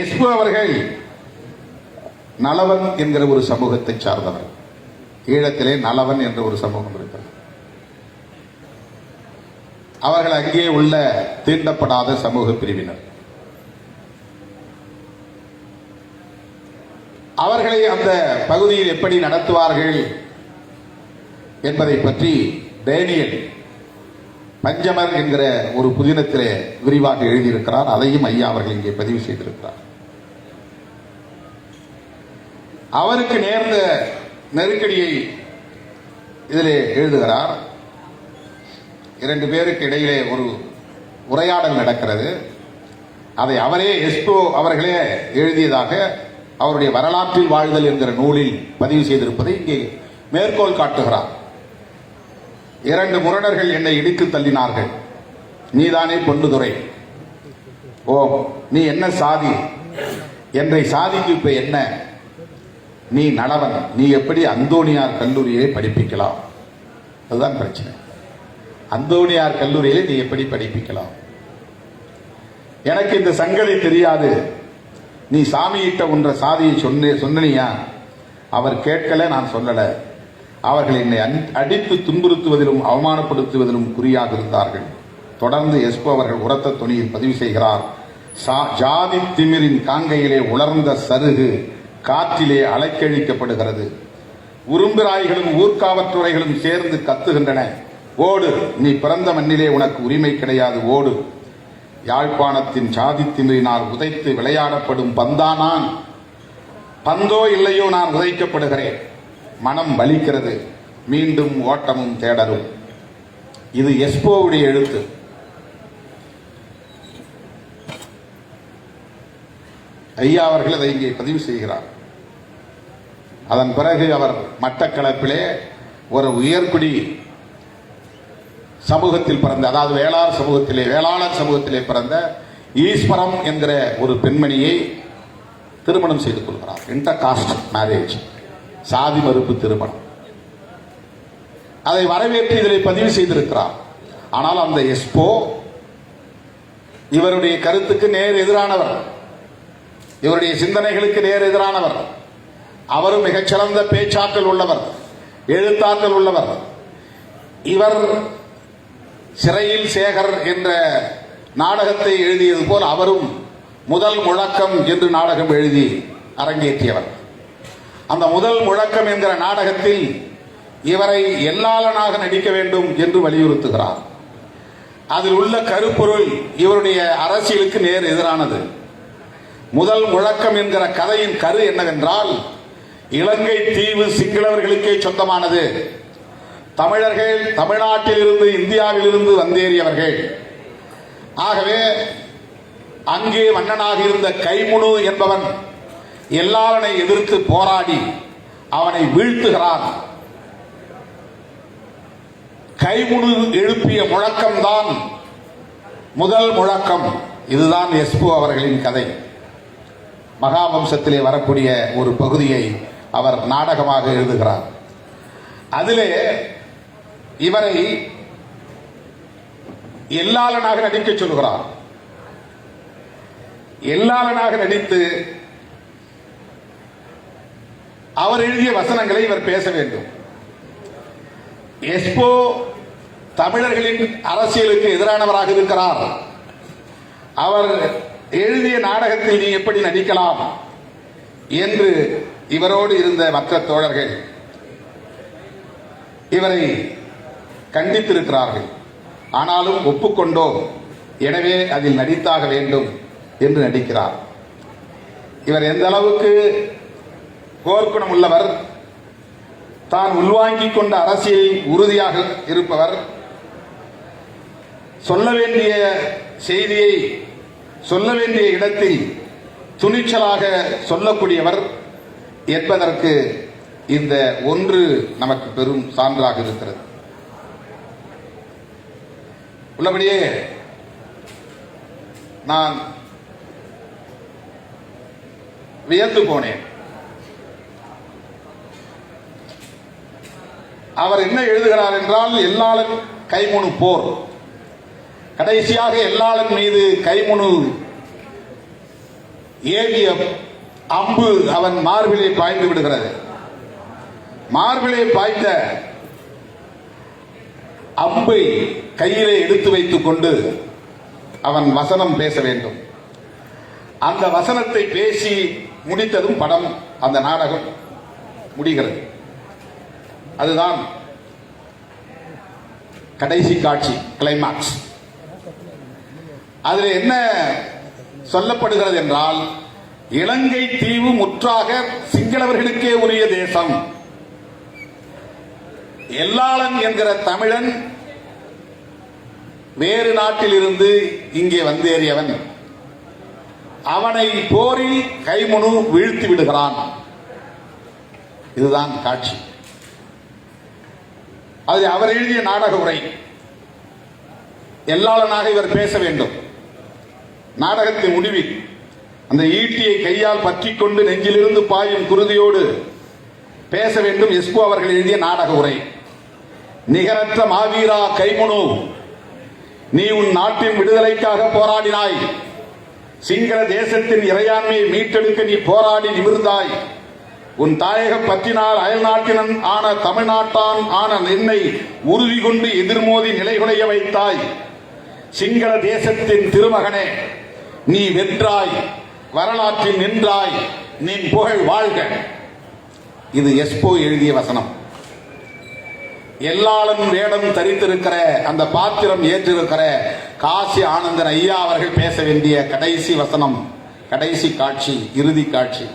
எஸ்பு அவர்கள் நலவன் என்கிற ஒரு சமூகத்தை சார்ந்தவர். ஈழத்திலே நலவன் என்ற ஒரு சமூகம் இருக்கிறது. அவர்கள் அங்கே உள்ள தீண்டப்படாத சமூக பிரிவினர். அவர்களை அந்த பகுதியில் எப்படி நடத்துவார்கள் என்பதை பற்றி டேனியல் பஞ்சமர் என்கிற ஒரு புதினத்திலே விரிவாக எழுதியிருக்கிறார். அதையும் ஐயா அவர்கள் இங்கே பதிவு செய்திருக்கிறார். அவருக்கு நேர்ந்த நெருக்கடியை இதிலே எழுதுகிறார். 2 பேருக்கு இடையிலே ஒரு உரையாடல் நடக்கிறது. அதை அவரே எஸ்போ அவர்களே எழுதியதாக அவருடைய வரலாற்றில் வாழ்தல் என்கிற நூலில் பதிவு செய்திருப்பதை இங்கே மேற்கோள் காட்டுகிறார். 2 முரணர்கள் என்னை இடித்து தள்ளினார்கள். நீதானே பொன்னுதுரை? ஓ, நீ என்ன சாதி? என்னை சாதிக்கு இப்ப என்ன? நீ நலவன். நீ எப்படி அந்தோணியார் கல்லூரியை படிப்பிக்கலாம்? அதுதான் பிரச்சனை. அந்தோணியார் கல்லூரியிலே நீ எப்படி படிப்பிக்கலாம்? எனக்கு இந்த சங்கதி தெரியாது. நீ சாமியிட்ட ஒன்ற சாதியை சொன்னியா? அவர் கேட்கல, நான் சொல்லல. அவர்கள் என்னை அடித்து துன்புறுத்துவதிலும் அவமானப்படுத்துவதிலும் குறியாக இருந்தார்கள். தொடர்ந்து எஸ்போ அவர்கள் உரத்த துணியில் பதிவு செய்கிறார். ஜாதி திமிரின் காங்கையிலே உலர்ந்த சருகு காற்றிலே அலைக்கழிக்கப்படுகிறது. உரும்பிராய்களும் ஊர்காவற்றுறைகளும் சேர்ந்து கத்துகின்றன. ஓடு, நீ பிறந்த மண்ணிலே உனக்கு உரிமை கிடையாது, ஓடு. யாழ்ப்பாணத்தின் சாதி திமிரினால் உதைத்து விளையாடப்படும் பந்தானான். பந்தோ இல்லையோ நான் உதைக்கப்படுகிறேன். மனம் வலிக்கிறது. மீண்டும் ஓட்டமும் தேடலும். இது எஸ்போவுடைய எழுத்து. ஐயா அவர்கள் அதை இங்கே பதிவு செய்கிறார். அதன் பிறகு அவர் மட்டக்களப்பிலே ஒரு உயர்குடி சமூகத்தில் பிறந்த, அதாவது வேளாளர் சமூகத்திலே பிறந்த ஈஸ்வரம் என்கிற ஒரு பெண்மணியை திருமணம் செய்து கொள்கிறார். இன்டர் காஸ்ட் மேரேஜ், சாதி மறுப்பு திருமணம். அதை வரவேற்று இதில் பதிவு செய்திருக்கிறார். ஆனால் அந்த எஸ்போ இவருடைய கருத்துக்கு நேர் எதிரானவர், இவருடைய சிந்தனைகளுக்கு நேர் எதிரானவர். அவரும் மிகச்சிறந்த பேச்சாற்றல் உள்ளவர், எழுத்தாற்றல் உள்ளவர். இவர் சிறையில் சேகர் என்ற நாடகத்தை எழுதியது போல் அவரும் முதல் முழக்கம் என்று நாடகம் எழுதி அரங்கேற்றியவர். அந்த முதல் முழக்கம் என்கிற நாடகத்தில் இவரை எல்லாளனாக நடிக்க வேண்டும் என்று வலியுறுத்துகிறார். அதில் உள்ள கருப்பொருள் இவருடைய அரசியலுக்கு நேர் எதிரானது. முதல் முழக்கம் என்கிற கதையின் கரு என்னவென்றால், இலங்கை தீவு சிங்களவர்களுக்கே சொந்தமானது. தமிழர்கள் தமிழ்நாட்டில் இருந்து இந்தியாவில் இருந்து வந்தேறியவர்கள். ஆகவே அங்கே மன்னனாக இருந்த கைமுனு என்பவன் எல்லாளனை எதிர்த்து போராடி அவனை வீழ்த்துகிறான். கைமுனு எழுப்பிய முழக்கம்தான் முதல் முழக்கம். இதுதான் எஸ்போ அவர்களின் கதை. மகாவம்சத்திலே வரக்கூடிய ஒரு பகுதியை அவர் நாடகமாக எழுதுகிறார். அதிலே இவரை எல்லாளனாக நடிக்க சொல்கிறார். எல்லாளனாக நடித்து அவர் எழுதிய வசனங்களை இவர் பேச வேண்டும். எஸ்போ தமிழர்களின் அரசியலுக்கு எதிரானவராக இருக்கிறார். அவர் எழுதிய நாடகத்தில் நீ எப்படி நடிக்கலாம் என்று இவரோடு இருந்த மற்ற தோழர்கள் இவரை கண்டித்திருக்கிறார்கள். ஆனாலும் ஒப்புக்கொண்டோம், எனவே அதில் நடித்தாக வேண்டும் என்று நடிக்கிறார். இவர் எந்த அளவுக்கு போர்க்குணம் உள்ளவர், தான் உள்வாங்கிக் கொண்ட அரசியலில் உறுதியாக இருப்பவர், சொல்ல வேண்டிய செய்தியை சொல்ல வேண்டிய இடத்தில் துணிச்சலாக சொல்லக்கூடியவர் என்பதற்கு இந்த ஒன்று நமக்கு பெரும் சான்றாக இருக்கிறது. உள்ளபடியே நான் வியந்து போனேன். அவர் என்ன எழுதுகிறார் என்றால், எல்லாளன் கைமுனு போர், கடைசியாக எல்லாளன் மீது கைமுனு ஏவிய அம்பு அவன் மார்பிலே பாய்ந்து விடுகிறது. மார்பிலே பாய்ந்த அம்பை கையிலே எடுத்து வைத்துக் கொண்டு அவன் வசனம் பேச வேண்டும். அந்த வசனத்தை பேசி முடித்ததும் படம், அந்த நாடகம் முடிகிறது. அதுதான் கடைசி காட்சி, கிளைமாக்ஸ். அதில் என்ன சொல்லப்படுகிறது என்றால், இலங்கை தீவு முற்றாக சிங்களவர்களுக்கே உரிய தேசம். எல்லாளன் என்கிற தமிழன் வேறு நாட்டில் இருந்து இங்கே வந்தேறியவன். அவனை போரில் கைமுனு வீழ்த்தி விடுகிறான். இதுதான் காட்சி. அது அவர் எழுதிய நாடக உரை. எல்லாளனாக இவர் பேச வேண்டும். நாடகத்தின் முடிவில் அந்த ஈட்டியை கையால் பற்றிக் கொண்டு நெஞ்சிலிருந்து பாயும் குருதியோடு பேச வேண்டும். எஸ்போ அவர்கள் எழுதிய நாடக உரை. நிகரற்ற மாவீரா கைமுனு, நீ உன் நாட்டின் விடுதலைக்காக போராடினாய். சிங்கள தேசத்தின் இறையாண்மையை மீட்டெடுக்க நீ போராடி நிமிர்ந்தாய். உன் தாயக பற்றினால் அயல் நாட்டினன் ஆன தமிழ்நாட்டான் ஆன என்னை உறுதி கொண்டு எதிர்மோதி நிலைகுலைய வைத்தாய். சிங்கள தேசத்தின் திருமகனே, நீ வென்றாய், வரலாற்றில் நின்றாய், நின் புகழ் வாழ்க. இது எஸ்போ எழுதிய வசனம். எல்லாளன் வேடம் தரித்திருக்கிற அந்த பாத்திரம் ஏற்றிருக்கிற காசி ஆனந்தன் ஐயா அவர்கள் பேச வேண்டிய கடைசி வசனம், கடைசி காட்சி, இறுதி காட்சி.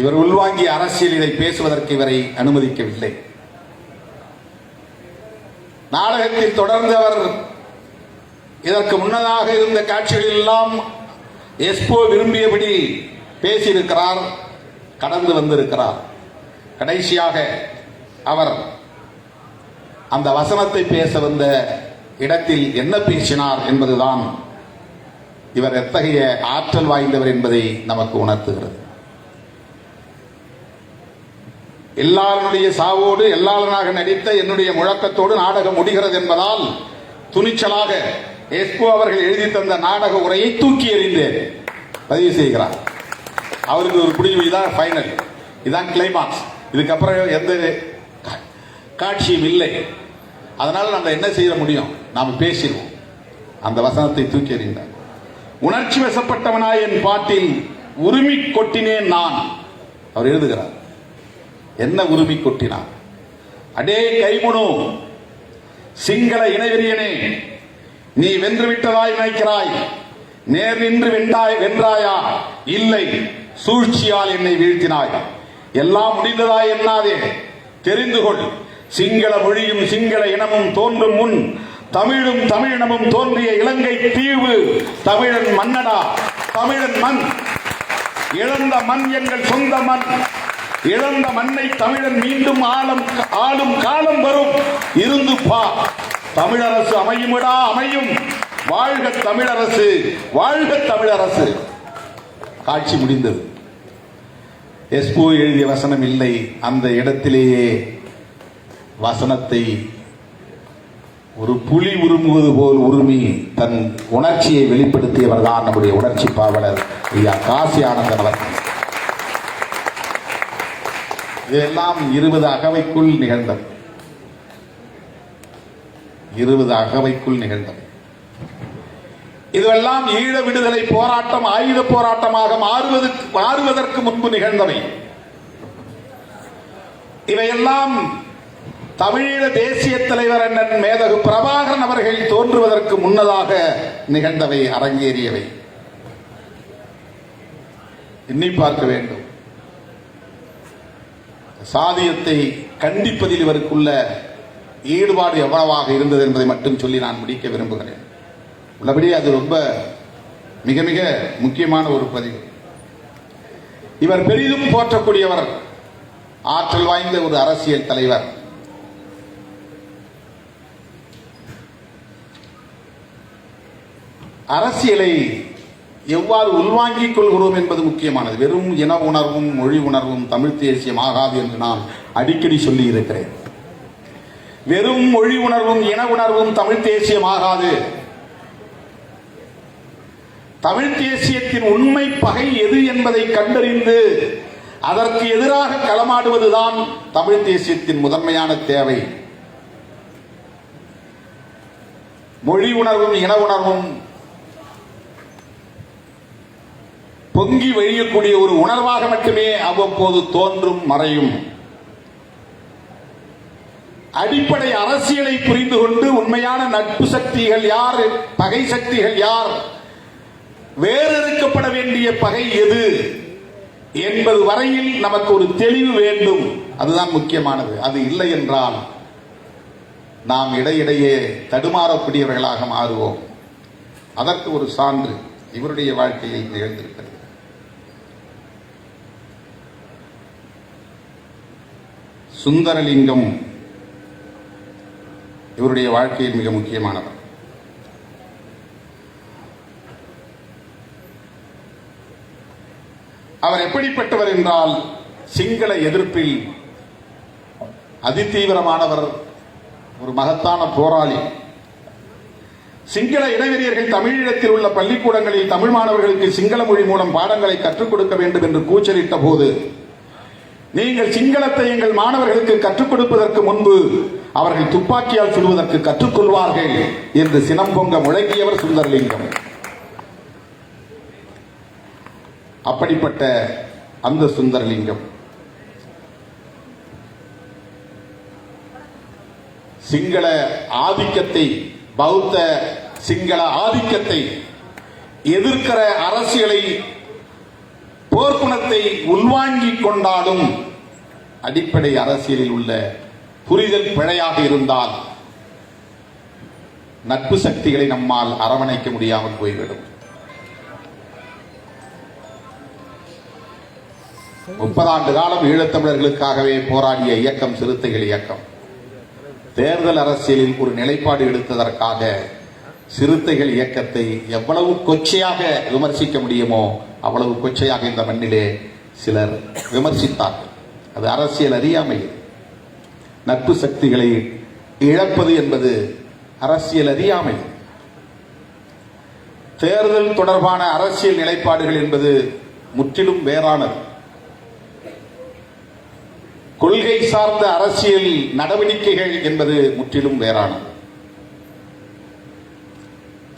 இவர் உள்வாங்கிய அரசியல் இதை பேசுவதற்கு இவரை அனுமதிக்கவில்லை. நாடகத்தில் தொடர்ந்து அவர் இதற்கு முன்னதாக இருந்த காட்சிகள் எல்லாம் எஸ்போ விரும்பியபடி பேசியிருக்கிறார், கடந்து வந்திருக்கிறார். கடைசியாக அவர் அந்த வசனத்தை பேச வந்த இடத்தில் என்ன பேசினார் என்பதுதான் இவர் எத்தகைய ஆற்றல் வாய்ந்தவர் என்பதை நமக்கு உணர்த்துகிறது. எல்லாருடைய சாவோடு எல்லாளனாக நடித்த என்னுடைய முழக்கத்தோடு நாடகம் முடிகிறது என்பதால் துணிச்சலாக எஸ்போ அவர்கள் எழுதி தந்த நாடக உரையை தூக்கி எறிந்து பதிவு செய்கிறார். அவருக்கு ஒரு முடிவு, இதான் ஃபைனல், இதான் கிளைமாக்ஸ், இதுக்கப்புறம் எந்த காட்சியும் இல்லை. அதனால நம்ம என்ன செய்ய முடியும், நாம் பேசிடுவோம். அந்த வசனத்தை தூக்கி எறிந்தார். உணர்ச்சி வசப்பட்டவனாய் என் பாட்டில் உரிமை கொட்டினேன் நான். அவர் எழுதுகிறார், என்ன உரிமை கொட்டினார்? அடே கைமுனு, சிங்கள இனவெறியனே, நீ வென்று விட்டதாய் நினைக்கிறாய். நேர் நின்று வென்றாயா? இல்லை, சூழ்ச்சியால் என்னை வீழ்த்தினாய். எல்லாம் முடிந்ததாய் எண்ணாதே, தெரிந்து கொள். சிங்கள மொழியும் சிங்கள இனமும் தோன்றும் முன் தமிழும் தமிழினமும் தோன்றிய இலங்கை தீவு தமிழன் மன்னடா. தமிழன் மண், இழந்த மண் எங்கள் சொந்த மண். இழந்த மண்ணை தமிழன் மீண்டும் ஆளும் காலம் வரும். இருந்து பா, தமிழரசு அமையுமிடா அமையும். வாழ்க தமிழரசு, வாழ்க தமிழரசு. காட்சி முடிந்தது. எஸ்போ எழுதிய வசனம் இல்லை. அந்த இடத்திலேயே வசனத்தை ஒரு புலி உருமுவது போல் உருமி தன் உணர்ச்சியை வெளிப்படுத்தியவர் தான் நம்முடைய உணர்ச்சி பாவலர் ஐயா காசி ஆனந்தன் அவர்கள். இதெல்லாம் 20 அகவைக்குள் நிகழ்ந்தது. 20 அகவைக்குள் நிகழ்ந்தது. இதுவெல்லாம் ஈழ விடுதலை போராட்டம் ஆயுத போராட்டமாக மாறுவதற்கு முன்பு நிகழ்ந்தவை. இவையெல்லாம் தமிழீழ தேசிய தலைவர் அண்ணன் மேதகு பிரபாகரன் அவர்கள் தோன்றுவதற்கு முன்னதாக நிகழ்ந்தவை, அரங்கேறியவை. எண்ணி பார்க்க வேண்டும். சாதியத்தை கண்டிப்பதில் இவருக்குள்ள ஈடுபாடு எவ்வளவாக இருந்தது என்பதை மட்டும் சொல்லி நான் முடிக்க விரும்புகிறேன். உள்ளபடி அது ரொம்ப மிக மிக முக்கியமான ஒரு பதிவு. இவர் பெரிதும் போற்றக்கூடியவர், ஆற்றல் வாய்ந்த ஒரு அரசியல் தலைவர். அரசியலை எவ்வாறு உள்வாங்கிக் கொள்கிறோம் என்பது முக்கியமானது. வெறும் இன உணர்வும் மொழி உணர்வும் தமிழ் தேசியம் ஆகாது என்று நான் அடிக்கடி சொல்லி இருக்கிறேன். வெறும் மொழி உணர்வும் இன உணர்வும் தமிழ் தேசியம் ஆகாது. தமிழ் தேசியத்தின் உண்மை பகை எது என்பதை கண்டறிந்து அதற்கு எதிராக களமாடுவதுதான் தமிழ் தேசியத்தின் முதன்மையான தேவை. மொழி உணர்வும் இன உணர்வும் பொங்கி வழியக்கூடிய ஒரு உணர்வாக மட்டுமே அவ்வப்போது தோன்றும் மறையும். அடிப்படை அரசியலை புரிந்து கொண்டு உண்மையான நட்பு சக்திகள் யார், பகை சக்திகள் யார், வேறறுக்கப்பட வேண்டிய பகை எது என்பது வரையில் நமக்கு ஒரு தெளிவு வேண்டும். அதுதான் முக்கியமானது. அது இல்லை என்றால் நாம் இடையிடையே தடுமாறக்கூடியவர்களாக மாறுவோம். அதற்கு ஒரு சான்று இவருடைய வாழ்க்கையில் நிகழ்ந்திருக்கிறது. சுந்தரலிங்கம் இவருடைய வாழ்க்கையில் மிக முக்கியமானவர். அவர் எப்படிப்பட்டவர் என்றால் சிங்கள எதிர்ப்பில் அதிதீவிரமானவர், ஒரு மகத்தான போராளி. சிங்கள இனவெறியர்கள் தமிழீழத்தில் உள்ள பள்ளிக்கூடங்களில் தமிழ் மாணவர்களுக்கு சிங்கள மொழி மூலம் பாடங்களை கற்றுக் கொடுக்க வேண்டும் என்று கூச்சலிட்ட போது, நீங்கள் சிங்களத்தை எங்கள் மாணவர்களுக்கு கற்றுக் கொடுப்பதற்கு முன்பு அவர்கள் துப்பாக்கியால் சுடுவதற்கு கற்றுக்கொள்வார்கள் என்று சினம் பொங்க முழங்கியவர் சுந்தரலிங்கம். அப்படிப்பட்ட அந்த சுந்தரலிங்கம் சிங்கள ஆதிக்கத்தை, பௌத்த சிங்கள ஆதிக்கத்தை எதிர்க்கிற அரசியலை, போர்க்குணத்தை உள்வாங்கிக் கொண்டாலும் அடிப்படை அரசியலில் உள்ள புரிதல் பிழையாக இருந்தால் நட்பு சக்திகளை நம்மால் அரவணைக்க முடியாமல் போய்விடும். 30 ஆண்டு காலம் ஈழத்தமிழர்களுக்காகவே போராடிய இயக்கம் சிறுத்தைகள் இயக்கம். தேர்தல் அரசியலில் ஒரு நிலைப்பாடு எடுத்ததற்காக சிறுத்தைகள் இயக்கத்தை எவ்வளவு கொச்சையாக விமர்சிக்க முடியுமோ அவ்வளவு கொச்சையாக இந்த மண்ணிலே சிலர் விமர்சித்தார்கள். அது அரசியல் அறியாமை. நட்பு சக்திகளை இழப்பது என்பது அரசியல் அறியாமை. தேர்தல் தொடர்பான அரசியல் நிலைப்பாடுகள் என்பது முற்றிலும் வேறானது. கொள்கை சார்ந்த அரசியல் நடவடிக்கைகள் என்பது முற்றிலும் வேறானது.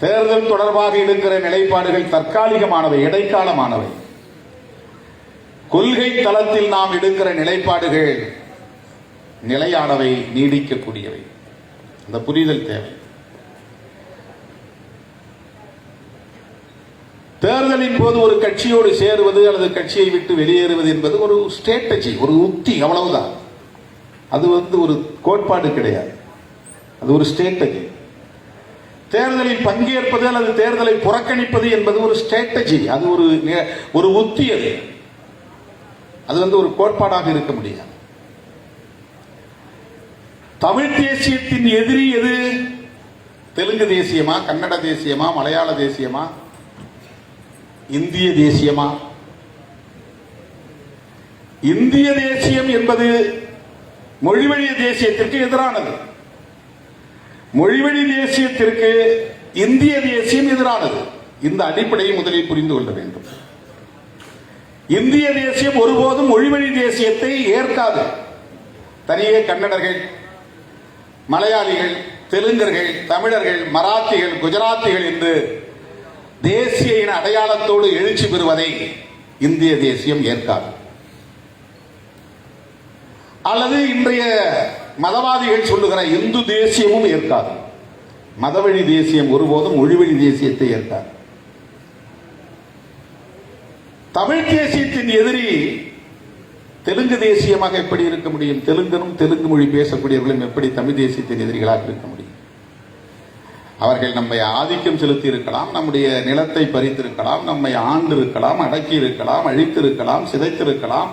தேர்தல் தொடர்பாக இருக்கிற நிலைப்பாடுகள் தற்காலிகமானவை, இடைக்காலமானவை. கொள்கை தளத்தில் நாம் எடுக்கிற நிலைப்பாடுகள் நிலையானவை, நீடிக்கக்கூடியவை. அந்த புரிதல் தேவை. தேர்தலின் போது ஒரு கட்சியோடு சேருவது அல்லது கட்சியை விட்டு வெளியேறுவது என்பது ஒரு ஸ்ட்ராட்டஜி, ஒரு உத்தி, அவ்வளவுதான். அது ஒரு கோட்பாடு கிடையாது, அது ஒரு ஸ்ட்ராட்டஜி. தேர்தலில் பங்கேற்பது அல்லது தேர்தலை புறக்கணிப்பது என்பது ஒரு ஸ்ட்ராட்டஜி, அது ஒரு உத்தி. அது ஒரு கோட்பாடாக இருக்க முடியாது. தமிழ் தேசியத்தின் எதிரி எது? தெலுங்கு தேசியமா, கன்னட தேசியமா, மலையாள தேசியமா, இந்திய தேசியமா? இந்திய தேசியம் என்பது மொழிவழி தேசியத்திற்கு எதிரானது. மொழிவழி தேசியத்திற்கு இந்திய தேசியம் எதிரானது. இந்த அடிப்படையை முதலில் புரிந்து கொள்ள வேண்டும். இந்திய தேசியம் ஒருபோதும் மொழிவழி தேசியத்தை ஏற்காது. தனியே கன்னடர்கள், மலையாளிகள், தெலுங்கர்கள், தமிழர்கள், மராத்திகள், குஜராத்திகள் என்று தேசிய இன அடையாளத்தோடு எழுச்சி பெறுவதை இந்திய தேசியம் ஏற்காது. அல்லது இன்றைய மதவாதிகள் சொல்லுகிற இந்து தேசியமும் ஏற்காது. மதவழி தேசியம் ஒருபோதும் மொழிவழி தேசியத்தை ஏற்காது. தமிழ் தேசியத்தின் எதிரி தெலுங்கு தேசியமாக எப்படி இருக்க முடியும்? தெலுங்கனும் தெலுங்கு மொழி பேசக்கூடியவர்களும் எப்படி தமிழ் தேசியத்தின் எதிரிகளாக இருக்க முடியும்? அவர்கள் நம்மை ஆதிக்கம் செலுத்தி இருக்கலாம், நம்முடைய நிலத்தை பறித்திருக்கலாம், நம்மை ஆண்டு இருக்கலாம், அடக்கி இருக்கலாம், அழித்திருக்கலாம், சிதைத்திருக்கலாம்,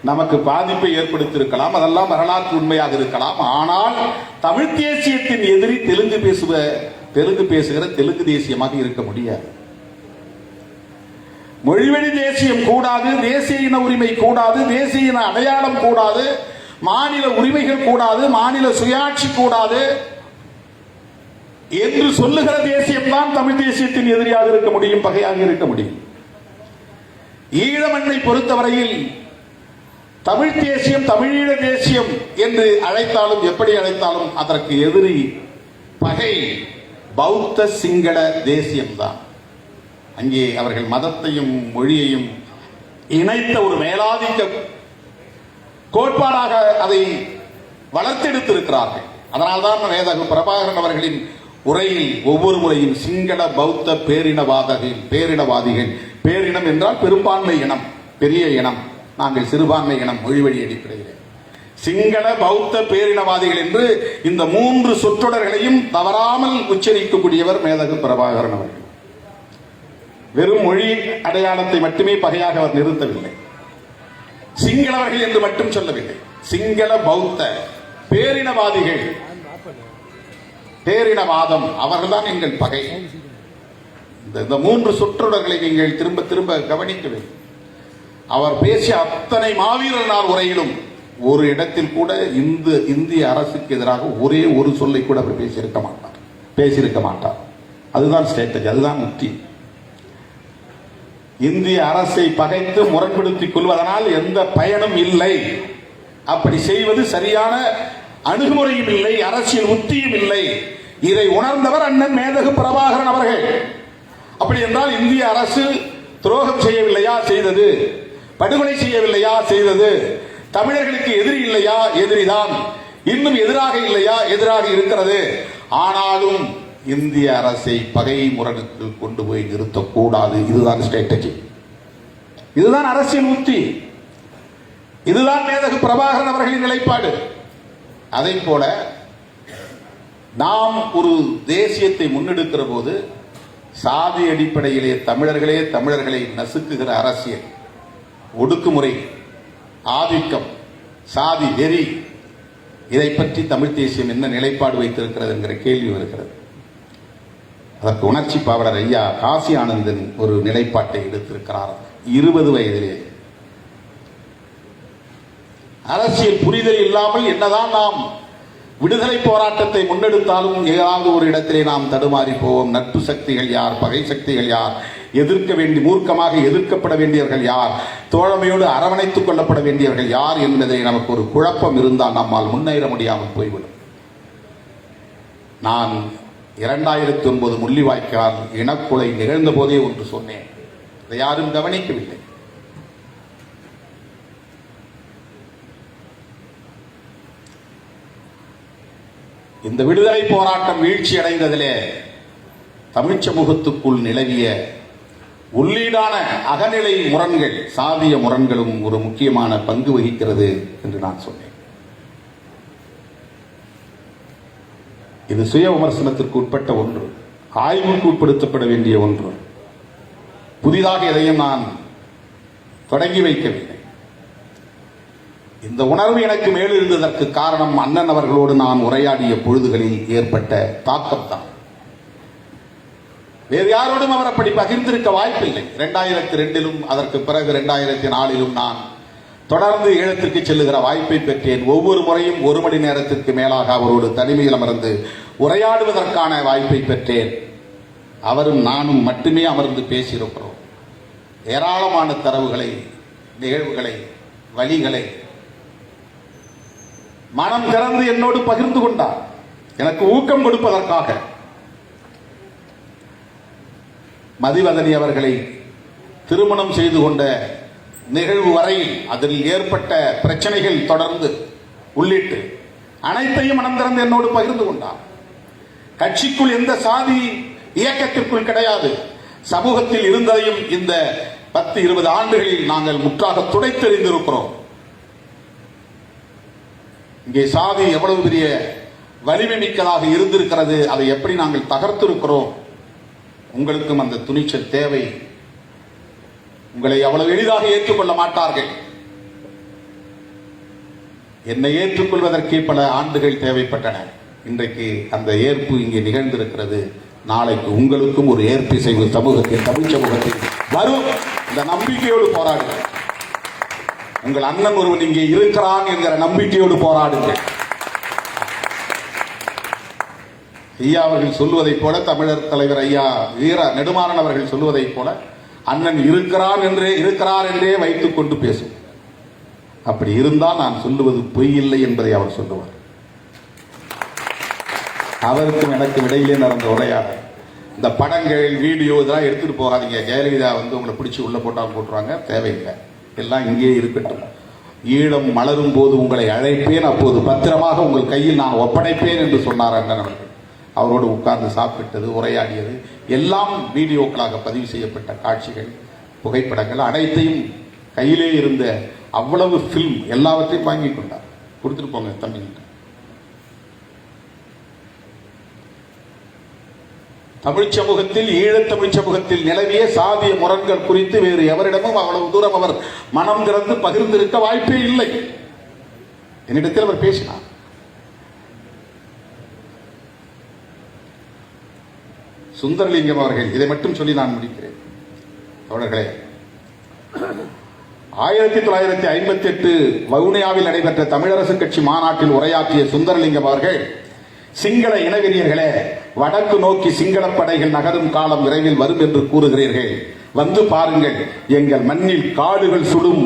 நமக்கு பாதிப்பை ஏற்படுத்தியிருக்கலாம். அதெல்லாம் வரலாற்று உண்மையாக இருக்கலாம். ஆனால் தமிழ் தேசியத்தின் எதிரி தெலுங்கு பேசுகிற தெலுங்கு தேசியமாக இருக்க முடியாது. மொழிவழி தேசியம் கூடாது, தேசிய இன உரிமை கூடாது, தேசிய இன அடையாளம் கூடாது, மாநில உரிமைகள் கூடாது, மாநில சுயாட்சி கூடாது, என்று சொல்லுகிற தேசியம்தான் தமிழ் தேசியத்தின் எதிரியாக இருக்க முடியும், பகையாக இருக்க முடியும். ஈழ மண்ணை பொறுத்தவரையில் தமிழ் தேசியம், தமிழீழ தேசியம் என்று அழைத்தாலும் எப்படி அழைத்தாலும் அதற்கு எதிரி, பகை பௌத்த சிங்கள தேசியம்தான். அங்கே அவர்கள் மதத்தையும் மொழியையும் இணைத்த ஒரு மேலாதிக்க கோட்பாடாக அதை வளர்த்தெடுத்திருக்கிறார்கள். அதனால்தான் வேதகு பிரபாகரன் அவர்களின் உரையில் ஒவ்வொரு முறையும் சிங்கள பௌத்த பேரினவாதிகள், பேரினம் என்றால் பெரும்பான்மை இனம், பெரிய இனம், நாங்கள் சிறுபான்மை இனம், மொழி வழி அடிப்படையில் சிங்கள பௌத்த பேரினவாதிகள் என்று இந்த 3 சொற்றொடர்களையும் தவறாமல் உச்சரிக்கக்கூடியவர் மேதகு பிரபாகரன் அவர்கள். வெறும் மொழி அடையாளத்தை மட்டுமே பகையாக அவர் நிறுத்தவில்லை, சிங்களவர்கள் என்று மட்டும் சொல்லவில்லை. சிங்கள பௌத்த பேரினவாதிகள், பேரினவாதம், அவர்கள்தான் எங்கள் பகை. இந்த 3 சொற்றொடர்களை நீங்கள் திரும்ப திரும்ப கவனிக்க வேண்டும். அவர் பேசிய அத்தனை மாவீரர் நாள் உரையிலும் ஒரு இடத்தில் கூட இந்திய அரசுக்கு எதிராக ஒரே ஒரு சொல்லை கூட அவர் பேசியிருக்க மாட்டார். அதுதான் ஸ்ட்ராட்டஜி, அதுதான் உத்தி. இந்திய அரசை பகைத்து முரண்படுத்திக் கொள்வதனால் எந்த பயனும் இல்லை, அப்படி செய்வது சரியான அணுகுமுறையும் இல்லை, அரசியல் உத்தியும் இல்லை. இதை உணர்ந்தவர் அண்ணன் மேதகு பிரபாகரன் அவர்கள். அப்படி என்றால் இந்திய அரசு துரோகம் செய்யவில்லையா செய்தது, படுகொலை செய்யவில்லையா செய்தது, தமிழர்களுக்கு எதிரி இல்லையா எதிரிதான், இன்னும் எதிராக இல்லையா எதிராக இருக்கிறது. ஆனாலும் இந்திய அரசை பகை முரணுக்கு கொண்டு போய் நிறுத்தக்கூடாது. இதுதான் ஸ்ட்ராட்டஜி, இதுதான் அரசியல் உத்தி, இதுதான் மேதகு பிரபாகரன் அவர்களின் நிலைப்பாடு. அதை போல நாம் ஒரு தேசியத்தை முன்னெடுக்கிற போது சாதி அடிப்படையிலே தமிழர்களை நசுக்குகிற அரசியல், ஒடுக்குமுறை, ஆதிக்கம், சாதி வெறி, இதை பற்றி தமிழ் தேசியம் என்ன நிலைப்பாடு வைத்திருக்கிறது என்கிற கேள்வி வருகிறது. அதற்கு உணர்ச்சி பாவலர் ஐயா காசி ஆனந்தன் ஒரு நிலைப்பாட்டை எடுத்திருக்கிறார். 20 வயதிலே அரசியல் புரிதல் இல்லாமல் என்னதான் நாம் விடுதலை போராட்டத்தை முன்னெடுத்தாலும் ஏதாவது ஒரு இடத்திலே நாம் தடுமாறி போவோம். நட்பு சக்திகள் யார், பகை சக்திகள் யார், மூர்க்கமாக எதிர்க்கப்பட வேண்டியவர்கள் யார், தோழமையோடு அரவணைத்துக் கொள்ளப்பட வேண்டியவர்கள் யார் என்பதை நமக்கு ஒரு குழப்பம் இருந்தால் நம்மால் முன்னேற முடியாமல் போய்விடும். நான் 2009 முள்ளிவாய்க்கால் இனக்குலை நிகழ்ந்த போதே ஒன்று சொன்னேன், அதை யாரும் கவனிக்கவில்லை. இந்த விடுதலை போராட்டம் வீழ்ச்சி அடைந்ததிலே தமிழ் சமூகத்துக்குள் நிலவிய உள்ளீடான அகநிலை முரண்கள், சாதிய முரண்களும் ஒரு முக்கியமான பங்கு வகிக்கிறது என்று நான் சொன்னேன். இது சுய விமர்சனத்திற்கு உட்பட்ட ஒன்று, ஆய்வுக்கு உட்படுத்தப்பட வேண்டிய ஒன்று. புதிதாக எதையும் நான் தொடங்கி வைக்கவில்லை. இந்த உணர்வு எனக்கு மேலிருந்ததற்கு காரணம் அண்ணன் அவர்களோடு நான் உரையாடிய பொழுதுகளில் ஏற்பட்ட தாக்கம் தான். வேறு யாரோடும் அவர் அப்படி பகிர்ந்திருக்க வாய்ப்பில்லை. 2002 அதற்கு பிறகு 2004 நான் தொடர்ந்து ஈழத்திற்கு செல்லுகிற வாய்ப்பை பெற்றேன். ஒவ்வொரு முறையும் 1 மணி நேரத்திற்கு மேலாக அவரோடு தனிமையில் அமர்ந்து உரையாடுவதற்கான வாய்ப்பை பெற்றேன். அவரும் நானும் மட்டுமே அமர்ந்து பேசியிருக்கிறோம். ஏராளமான தரவுகளை, நிகழ்வுகளை, வழிகளை மனம் திறந்து என்னோடு பகிர்ந்து கொண்டார், எனக்கு ஊக்கம் கொடுப்பதற்காக. மதிவதனி அவர்களை திருமணம் செய்து கொண்ட நிகழ்வு வரையில் அதில் ஏற்பட்ட பிரச்சனைகள் தொடர்ந்து உள்ளிட்டு அனைத்தையும் மனம் திறந்து என்னோடு பகிர்ந்து கொண்டார். கட்சிக்குள் எந்த சாதி இயக்கத்திற்குள் கிடையாது, சமூகத்தில் இருந்ததையும் இந்த 10-20 ஆண்டுகளில் நாங்கள் முற்றாக துடைத்தெறிந்திருக்கிறோம். இங்கே சாதி எவ்வளவு பெரிய வலிமை மிக்கதாக இருந்திருக்கிறது, அதை எப்படி நாங்கள் தகர்த்திருக்கிறோம். உங்களுக்கும் அந்த துணிச்சல் தேவை. உங்களை அவ்வளவு எளிதாக ஏற்றுக்கொள்ள மாட்டார்கள். என்னை ஏற்றுக்கொள்வதற்கே பல ஆண்டுகள் தேவைப்பட்டன. இன்றைக்கு அந்த ஏற்பு இங்கே நிகழ்ந்திருக்கிறது. நாளைக்கு உங்களுக்கும் ஒரு ஏற்பிசைவு சமூகத்தில், தமிழ் சமூகத்தில் வரும். இந்த நம்பிக்கையோடு போராடுங்கள். உங்கள் அண்ணன் ஒருவன் இங்கே இருக்கிறான் என்கிற நம்பிக்கையோடு போராடுங்கள். ஐயா அவர்கள் சொல்வதைப் போல, தமிழர் தலைவர் ஐயா வீர நெடுமாறன் அவர்கள் சொல்வதைப் போல, அண்ணன் இருக்கிறார் என்றே வைத்துக் கொண்டு பேசும். அப்படி இருந்தால் நான் சொல்லுவது பொய் இல்லை என்பதை அவர் சொல்லுவார். அவருக்கும் எனக்கும் இடையிலே நடந்த உரையாடல். இந்த படங்கள், வீடியோ இதெல்லாம் எடுத்துட்டு போகாதீங்க. ஜெயலலிதா உங்களை பிடிச்சி உள்ள போட்டாலும் போட்டுருவாங்க, தேவையில்லை, எல்லாம் இங்கே இருக்கட்டும். ஈழம் மலரும் போது உங்களை அழைப்பேன், அப்போது பத்திரமாக உங்கள் கையில் நான் ஒப்படைப்பேன் என்று சொன்னார் அண்ணன் அவர்கள். அவரோடு உட்கார்ந்து சாப்பிட்டது, உரையாடியது எல்லாம் வீடியோக்களாக பதிவு செய்யப்பட்ட காட்சிகள், புகைப்படங்கள் அனைத்தையும் கையிலே இருந்த அவ்வளவு பிலிம் எல்லாவற்றையும் வாங்கி கொண்டார். கொடுத்துட்டு போங்க தம்பி. தமிழ் சமூகத்தில், ஈழத்தமிழ் சமூகத்தில் நிலவிய சாதிய முரண்கள் குறித்து வேறு எவரிடமும் அவ்வளவு தூரம் அவர் மனம் திறந்து பகிர்ந்திருக்க வாய்ப்பே இல்லை. என்னிடத்தில் அவர் பேசினார். சுந்தரலிங்கம் அவர்கள், இதை மட்டும் சொல்லி நான் முடிக்கிறேன் தோழர்களே. 1958 வவுனியாவில் நடைபெற்ற தமிழரசு கட்சி மாநாட்டில் உரையாற்றிய சுந்தரலிங்கம் அவர்கள், சிங்கள இனவெறியர்களே, வடக்கு நோக்கி சிங்கள படைகள் நகரும் காலம் விரைவில் வரும் என்று கூறுகிறீர்கள், வந்து பாருங்கள், எங்கள் மண்ணில் காடுகள் சுடும்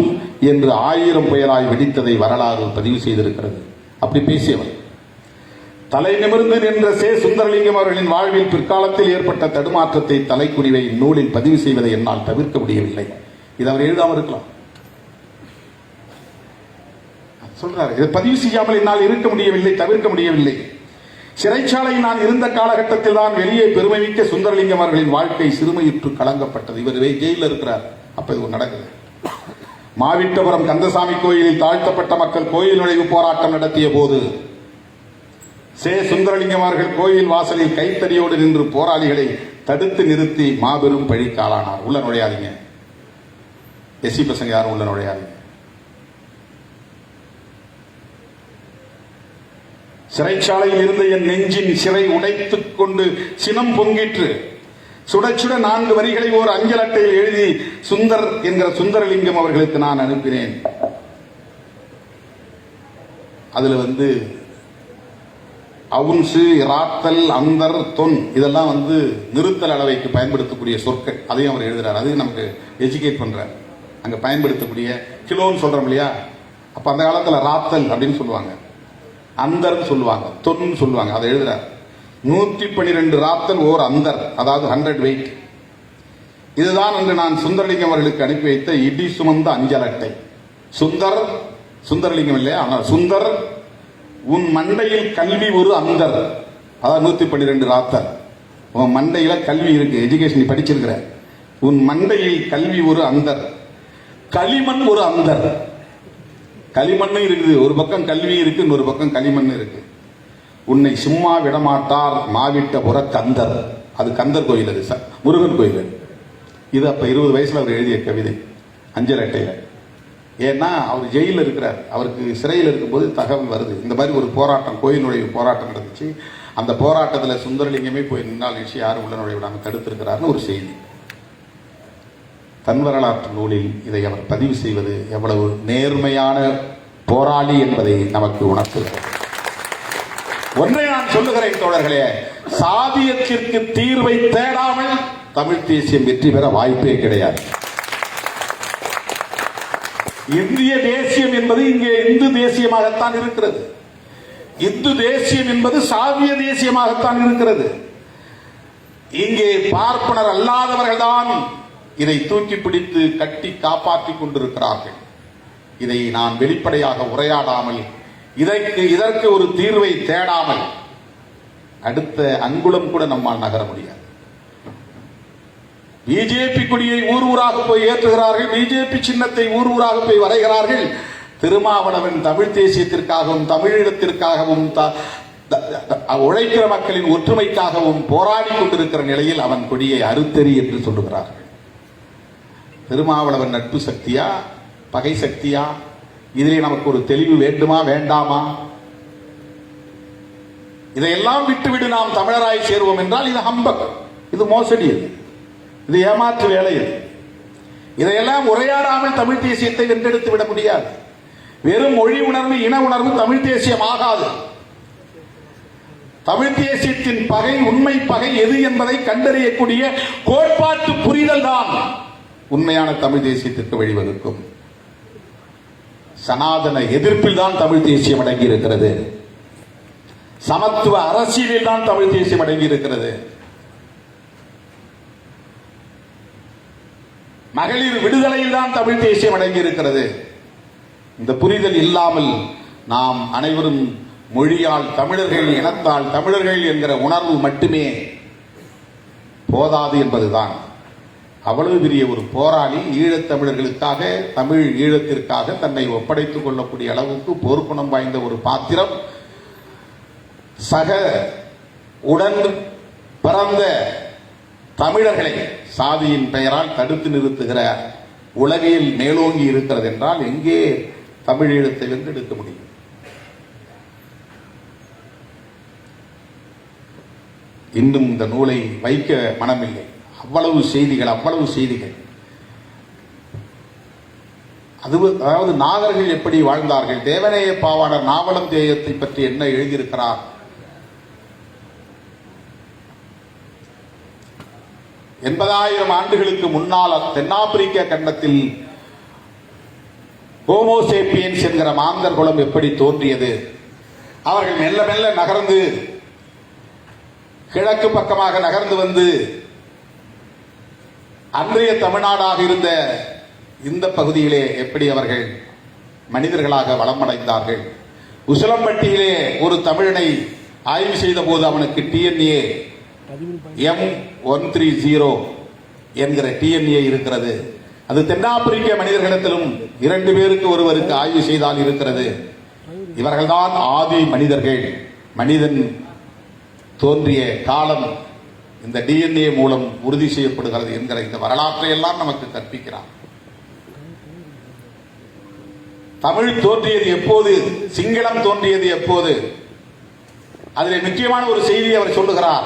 என்று 1000 புயலாய் வெடித்ததை வரலாறு பதிவு செய்திருக்கிறது. அப்படி பேசியவர். தலை நிமிர்ந்து நின்ற சுந்தரலிங்கம் அவர்களின் வாழ்வில் பிற்காலத்தில் ஏற்பட்ட தடுமாற்றத்தை, தலைக்குனிவை நூலில் பதிவு செய்வதை என்னால் தவிர்க்க முடியவில்லை. இது அவர் எழுதாமல் இருக்கலாம், சொல்றாரு. இதை பதிவு செய்யாமல் என்னால் இருக்க முடியவில்லை, தவிர்க்க முடியவில்லை. சிறைச்சாலையில் நான் இருந்த காலகட்டத்தில் தான் வெளியே பெருமைமிக்க சுந்தரலிங்கம் அவர்களின் வாழ்க்கை சிறுமையுற்று கலங்கப்பட்டது. இவர் ஜெயிலில் இருக்கிறார், அப்ப இது நடக்குது. மாவிட்டபுரம் கந்தசாமி கோயிலில் தாழ்த்தப்பட்ட மக்கள் கோயில் நுழைவு போராட்டம் நடத்திய போது சுந்தரலிங்கம் அவர்கள் கோயில் வாசலில் கைத்தறியோடு நின்று போராளிகளை தடுத்து நிறுத்தி மாபெரும் பழிக்காலானார். உள்ள நுழையாதீங்க, எஸ்சி பசங்க யாரும் உள்ள நுழையாதீங்க. சிறைச்சாலையில் இருந்த என் நெஞ்சின் சிறை உடைத்துக் கொண்டு சினம் பொங்கிற்று. சுட சுட 4 வரிகளை ஒரு அஞ்சல் அட்டையில் எழுதி சுந்தர் என்கிற சுந்தரலிங்கம் அவர்களுக்கு நான் அனுப்பினேன். அதுல அவுன்சு, இராத்தல், அந்தர், தொன் இதெல்லாம் நிறுத்தல் அளவைக்கு பயன்படுத்தக்கூடிய சொற்கள். அதையும் அவர் எழுதுறார். அதையும் நமக்கு எஜுகேட் பண்றார். அங்க பயன்படுத்தக்கூடிய கிலோன்னு சொல்றோம் இல்லையா, அப்ப அந்த காலத்துல ராத்தல் அப்படின்னு சொல்லுவாங்க, அந்தர் சொல்லுவாங்க, தொன்னு சொல்லுவாங்க. அதை எழுதுறார். 112 ராத்தல் ஓர் அந்தர், அதாவது 100 வெயிட். இதுதான் என்று நான் சுந்தரலிங்கம் அவர்களுக்கு அனுப்பி வைத்த இடி சுமந்த அஞ்சல் அட்டை. சுந்தரலிங்கம் இல்லையா, ஆனால் சுந்தர், உன் மண்டையில் கல்வி ஒரு அந்தர், அதாவது 112 ராத்தல். உன் மண்டையில கல்வி இருக்கு, எஜுகேஷன் படிச்சிருக்கிற. உன் மண்டையில் கல்வி ஒரு அந்தர், களிமண் ஒரு அந்தர். களிமண் இருக்குது, ஒரு பக்கம் கல்வி இருக்கு, இன்னொரு பக்கம் களிமண் இருக்கு. உன்னை சும்மா விடமாட்டார் மாவிட்டபுர கந்தர். அது கந்தர் கோயில், அது முருகன் கோயில். இது அப்ப 20 வயசுல அவர் எழுதிய கவிதை அஞ்சல் அட்டையில. ஏன்னா அவர் ஜெயிலில் இருக்கிறார். அவருக்கு சிறையில் இருக்கும்போது தகவல் வருது, இந்த மாதிரி ஒரு போராட்டம், கோயில் நுழைவு போராட்டம் நடந்துச்சு. அந்த போராட்டத்தில் சுந்தரலிங்கமே போய் நின்னால் நிச்சயம் யாரும் உள்ள நுழைய விடாமல் தடுத்திருக்கிறார்னு ஒரு செய்தி. தன் வரலாற்று நூலில் இதை அவர் பதிவு செய்வது எவ்வளவு நேர்மையான போராளி என்பதை நமக்கு உணர்த்துகிறது. ஒன்றை நான் சொல்லுகிறேன் தோழர்களே, சாதியத்திற்கு தீர்வை தேடாமல் தமிழ் தேசியம் வெற்றி பெற வாய்ப்பே கிடையாது. இந்திய தேசியம் என்பது இங்கே இந்து தேசியமாகத்தான் இருக்கிறது. இந்து தேசியம் என்பது சாதிய தேசியமாகத்தான் இருக்கிறது. இங்கே பார்ப்பனர் அல்லாதவர்கள் தான் இதை தூக்கி பிடித்து கட்டி காப்பாற்றிக் கொண்டிருக்கிறார்கள். இதை நான் வெளிப்படையாக உரையாடாமல், இதற்கு ஒரு தீர்வை தேடாமல் அடுத்த அங்குலம் கூட நம்மால் நகர முடியாது. பிஜேபி கொடியை ஊர் ஊராக போய் ஏற்றுகிறார்கள், பிஜேபி சின்னத்தை ஊர் ஊராக போய் வரைகிறார்கள். திருமாவளவன் தமிழ் தேசியத்திற்காகவும் தமிழீழத்திற்காகவும் உழைக்கிற மக்களின் ஒற்றுமைக்காகவும் போராடி கொண்டிருக்கிற நிலையில் அவன் கொடியை அறுத்தெறி என்று சொல்லுகிறார்கள். திருமாவளவன் நட்பு சக்தியா, பகை சக்தியா? இதிலே நமக்கு ஒரு தெளிவு வேண்டுமா வேண்டாமா? இதையெல்லாம் விட்டுவிடு நாம் தமிழராய் சேருவோம் என்றால் இது ஹம்பக், இது மோசடி, இது ஏமாற்று வேலை. இதையெல்லாம் உரையாடாமல் தமிழ் தேசியத்தை வென்றெடுத்து விட முடியாது. வெறும் மொழி உணர்வு, இன உணர்வு தமிழ் தேசியம் ஆகாது. தமிழ் தேசியத்தின் பகை, உண்மை பகை எது என்பதை கண்டறியக்கூடிய கோட்பாட்டு புரிதல் தான் உண்மையான தமிழ் தேசியத்திற்கு வழிவகுக்கும். சனாதன எதிர்ப்பில் தான் தமிழ் தேசியம் அடங்கி இருக்கிறது. சமத்துவ அரசியலில் தான் தமிழ் தேசியம் அடங்கி இருக்கிறது. மகளிர் விடுதலையில் தான் தமிழ் தேசியம் அடங்கி இருக்கிறது. இந்த புரிதல் இல்லாமல் நாம் அனைவரும் மொழியால் தமிழர்கள், இனத்தால் தமிழர்கள் என்கிற உணர்வு மட்டுமே போதாது என்பதுதான். அவ்வளவு பெரிய ஒரு போராளி ஈழத் தமிழர்களுக்காக, தமிழ் ஈழத்திற்காக தன்னை ஒப்படைத்துக் கொள்ளக்கூடிய அளவுக்கு போர்க்குணம் வாய்ந்த ஒரு பாத்திரம். சக உடன் பிறந்த தமிழர்களை சாதியின் பெயரால் தடுத்து நிறுத்துகிற உலகில் மேலோங்கி இருக்கிறது என்றால் எங்கே தமிழ் ஈழத்தை வென்றெடுக்க முடியும்? இன்னும் இந்த நூலை வைக்க மனமில்லை. அவ்வளவு செய்திகள். அதாவது நாகர்கள் எப்படி வாழ்ந்தார்கள், தேவநேய பாவாணர் நாவலம் தேயத்தை பற்றி என்ன எழுதியிருக்கிறார், எண்பதாயிரம் ஆண்டுகளுக்கு முன்னால் தென்னாப்பிரிக்க கண்டத்தில் ஹோமோசேப்பியன்ஸ் என்கிற மாந்தர் குலம் எப்படி தோன்றியது, அவர்கள் மெல்ல மெல்ல நகர்ந்து கிழக்கு பக்கமாக நகர்ந்து வந்து அன்றைய தமிழ்நாடாக இருந்த இந்த பகுதியிலே எப்படி அவர்கள் மனிதர்களாக வளமடைந்தார்கள். உசிலம்பட்டியிலே ஒரு தமிழனை ஆய்வு செய்த போது அவனுக்கு டிஎன்ஏ M130 என்கிற டிஎன்ஏ இருக்கிறது. அது தென்னாப்பிரிக்க மனிதர்களிடத்திலும் 2 பேருக்கு ஒருவருக்கு ஆய்வு செய்தால் இருக்கிறது. இவர்கள்தான் ஆதி மனிதர்கள். மனிதன் தோன்றிய காலம் இந்த டிஎன்ஏ மூலம் உறுதி செய்யப்படுகிறது என்கிற இந்த வரலாற்றை எல்லாம் நமக்கு கற்பிக்கிறார். தமிழ் தோன்றியது எப்போது, சிங்களம் தோன்றியது எப்போது, அதில் முக்கியமான ஒரு செய்தியை அவர் சொல்லுகிறார்.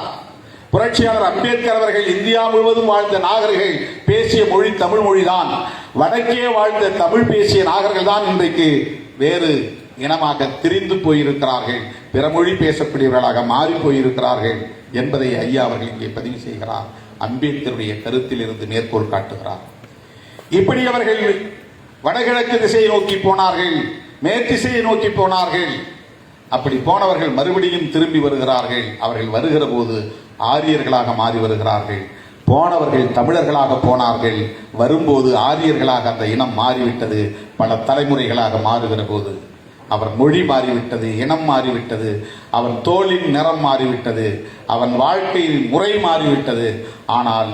புரட்சியாளர் அம்பேத்கர் அவர்கள் இந்தியா முழுவதும் வாழ்ந்த நாகர்கள் பேசிய மொழி தமிழ் மொழிதான். வடக்கே வாழ்ந்த தமிழ் பேசிய நாகர்கள் தான் இன்றைக்கு வேறு இனமாக திரிந்து போயிருக்கிறார்கள், பிற மொழி பேசக்கூடியவர்களாக மாறி போயிருக்கிறார்கள் என்பதை ஐயா அவர்கள் இங்கே பதிவு செய்கிறார். அம்பேத்கருடைய கருத்தில் இருந்து மேற்கோள் காட்டுகிறார். இப்படி அவர்கள் வடகிழக்கு திசையை நோக்கி போனார்கள், மேற்திசையை நோக்கி போனார்கள். அப்படி போனவர்கள் மறுபடியும் திரும்பி வருகிறார்கள். அவர்கள் வருகிற போது ஆரியர்களாக மாறி வருகிறார்கள். போனவர்கள் தமிழர்களாக போனார்கள், வரும்போது ஆரியர்களாக அந்த இனம் மாறிவிட்டது. பல தலைமுறைகளாக மாறுகிற போது அவர் மொழி மாறிவிட்டது, இனம் மாறிவிட்டது, அவன் தோளின் நிறம் மாறிவிட்டது, அவன் வாழ்க்கையின் முறை மாறிவிட்டது. ஆனால்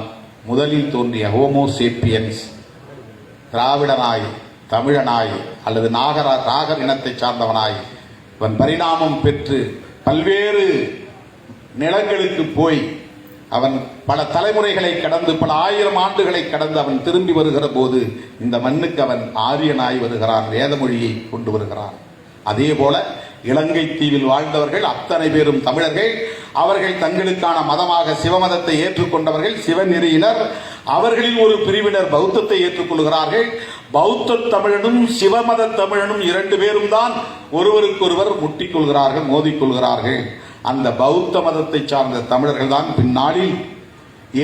முதலில் தோன்றிய ஹோமோசேப்பியன்ஸ் திராவிடனாய், தமிழனாய் அல்லது நாகர் இனத்தை சார்ந்தவனாய் அவன் பரிணாமம் பெற்று பல்வேறு நிலங்களுக்கு போய் அவன் பல தலைமுறைகளை கடந்து, பல ஆயிரம் ஆண்டுகளை கடந்து அவன் திரும்பி வருகிற போது இந்த மண்ணுக்கு அவன் ஆரியனாய் வருகிறான், வேத மொழியை கொண்டு வருகிறான். அதே போல இலங்கை தீவில் வாழ்ந்தவர்கள் அத்தனை பேரும் தமிழர்கள். அவர்கள் தங்களுக்கான மதமாக சிவமதத்தை ஏற்றுக்கொண்டவர்கள், சிவநெறியினர். அவர்களில் ஒரு பிரிவினர் பௌத்தத்தை ஏற்றுக்கொள்கிறார்கள். பௌத்த தமிழனும் சிவமத தமிழனும் 2 பேரும் தான் ஒருவருக்கொருவர் முட்டிக்கொள்கிறார்கள், மோதிக்கொள்கிறார்கள். அந்த பௌத்த மதத்தை சார்ந்த தமிழர்கள் தான் பின்னாளில்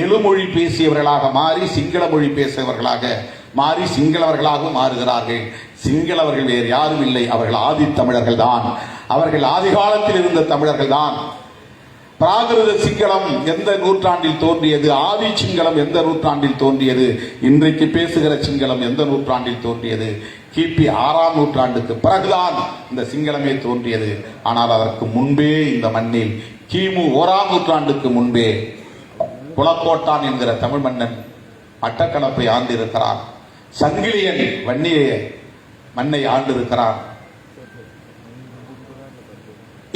எழுமொழி பேசியவர்களாக மாறி சிங்கள மொழி பேசியவர்களாக மாறி சிங்களவர்களாகவும் மாறுகிறார்கள். சிங்களவர்கள் வேறு யாரும் இல்லை, அவர்கள் ஆதி தமிழர்கள் தான். அவர்கள் ஆதி காலத்தில் இருந்த தமிழர்கள் தான். பிராகிருத சிங்களம் எந்த நூற்றாண்டில் தோன்றியது, ஆதி சிங்களம் எந்த நூற்றாண்டில் தோன்றியது, இன்றைக்கு பேசுகிற சிங்களம் எந்த நூற்றாண்டில் தோன்றியது? கிபி 6ஆம் நூற்றாண்டுக்கு பிறகுதான் இந்த சிங்களமே தோன்றியது. ஆனால் அதற்கு முன்பே இந்த மண்ணில் கிமு 1ஆம் நூற்றாண்டுக்கு முன்பே புலக்கோட்டான் என்கிற தமிழ் மன்னன் மட்டக்களப்பை ஆண்டிருக்கிறான். சங்கிலியன் வன்னிய மண்ணை ஆண்டிருக்கிறான்.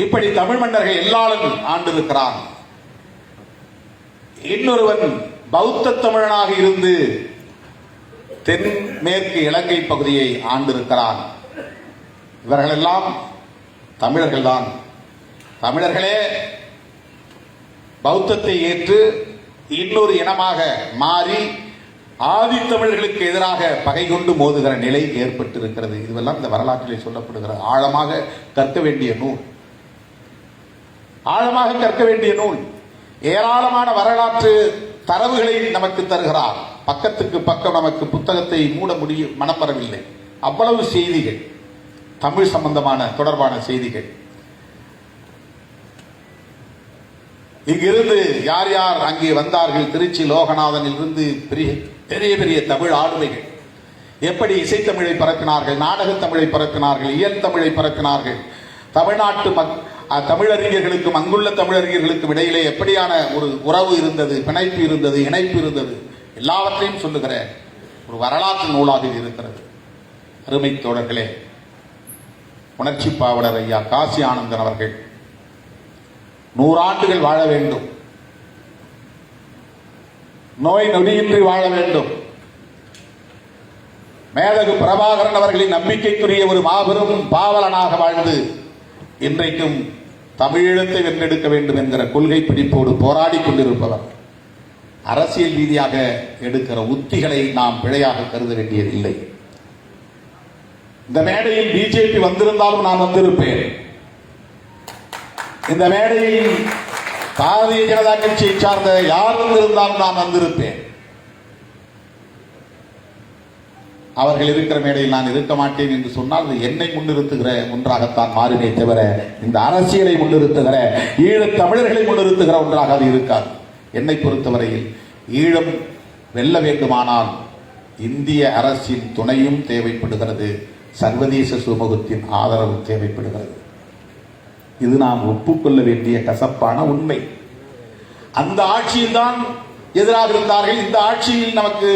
இப்படி தமிழ் மன்னர்கள் எல்லாரும் ஆண்டிருக்கிறான். இன்னொருவன் பௌத்த தமிழனாக இருந்து தென்மேற்கு இலங்கை பகுதியை ஆண்டிருக்கிறான். இவர்களெல்லாம் தமிழர்கள் தான். தமிழர்களே பௌத்தத்தை ஏற்று இன்னொரு இனமாக மாறி ஆதித்தமிழர்களுக்கு எதிராக பகை கொண்டு மோதுகிற நிலை ஏற்பட்டிருக்கிறது. இதுவெல்லாம் இந்த வரலாற்றிலே சொல்லப்படுகிற ஆழமாக கற்க வேண்டிய நூல். ஆழமாக கற்க வேண்டிய நூல். ஏராளமான வரலாற்று தரவுகளை நமக்கு தருகிறார். பக்கத்துக்கு பக்கம் நமக்கு புத்தகத்தை மூட முடியும் மனம் வரவில்லை. அவ்வளவு செய்திகள், தமிழ் சம்பந்தமான தொடர்பான செய்திகள். இங்கிருந்து யார் யார் அங்கே வந்தார்கள், திருச்சி லோகநாதனில் இருந்து பெரிய பெரிய தமிழ் ஆளுமைகள் எப்படி இசைத்தமிழை பரப்பினார்கள், நாடகத் தமிழை பரப்பினார்கள், இயல் தமிழை பரப்பினார்கள், தமிழ்நாட்டு தமிழறிஞர்களுக்கும் அங்குள்ள தமிழறிஞர்களுக்கும் இடையிலே எப்படியான ஒரு உறவு இருந்தது, பிணைப்பு இருந்தது, இணைப்பு இருந்தது, எல்லாவற்றையும் சொல்லுகிற ஒரு வரலாற்று நூலாக இது இருக்கிறது. அருமை தோழர்களே, உணர்ச்சி பாவலர் ஐயா காசி ஆனந்தன் அவர்கள் 100 ஆண்டுகள் வாழ வேண்டும், நோய் நொடியின்றி வாழ வேண்டும். மேதகு பிரபாகரன் அவர்களின் நம்பிக்கைக்குரிய ஒரு மாபெரும் பாவலனாக வாழ்ந்து இன்றைக்கும் தமிழீழத்தை வென்றெடுக்க வேண்டும் என்கிற கொள்கை பிடிப்போடு போராடி கொண்டிருப்பவர். அரசியல் ரீதியாக எடுக்கிற உத்திகளை நாம் பிழையாக கருத வேண்டியதில்லை. இந்த மேடையில் பிஜேபி வந்திருந்தாலும் நான் வந்திருப்பேன். இந்த மேடையில் பாரதிய ஜனதா கட்சியை சார்ந்த யார் வந்திருந்தாலும் நான் வந்திருப்பேன். அவர்கள் இருக்கிற மேடையில் நான் இருக்க மாட்டேன் என்று சொன்னால் அது என்னை முன்னிறுத்துகிற ஒன்றாகத்தான் மாறுமே தவிர இந்த அரசியலை முன்னிறுத்துகிற ஈழத் தமிழர்களை முன்னிறுத்துகிற ஒன்றாக அது இருக்காது. என்னை பொறுத்தவரையில் ஈழம் வெல்ல வேண்டுமானால் இந்திய அரசின் துணையும் தேவைப்படுகிறது, சர்வதேச சமூகத்தின் ஆதரவும் தேவைப்படுகிறது. இது நாம் ஒப்புக்கொள்ள வேண்டிய கசப்பான உண்மை. அந்த ஆட்சியில் தான் எதிராக இருந்தார்கள். இந்த ஆட்சியில் நமக்கு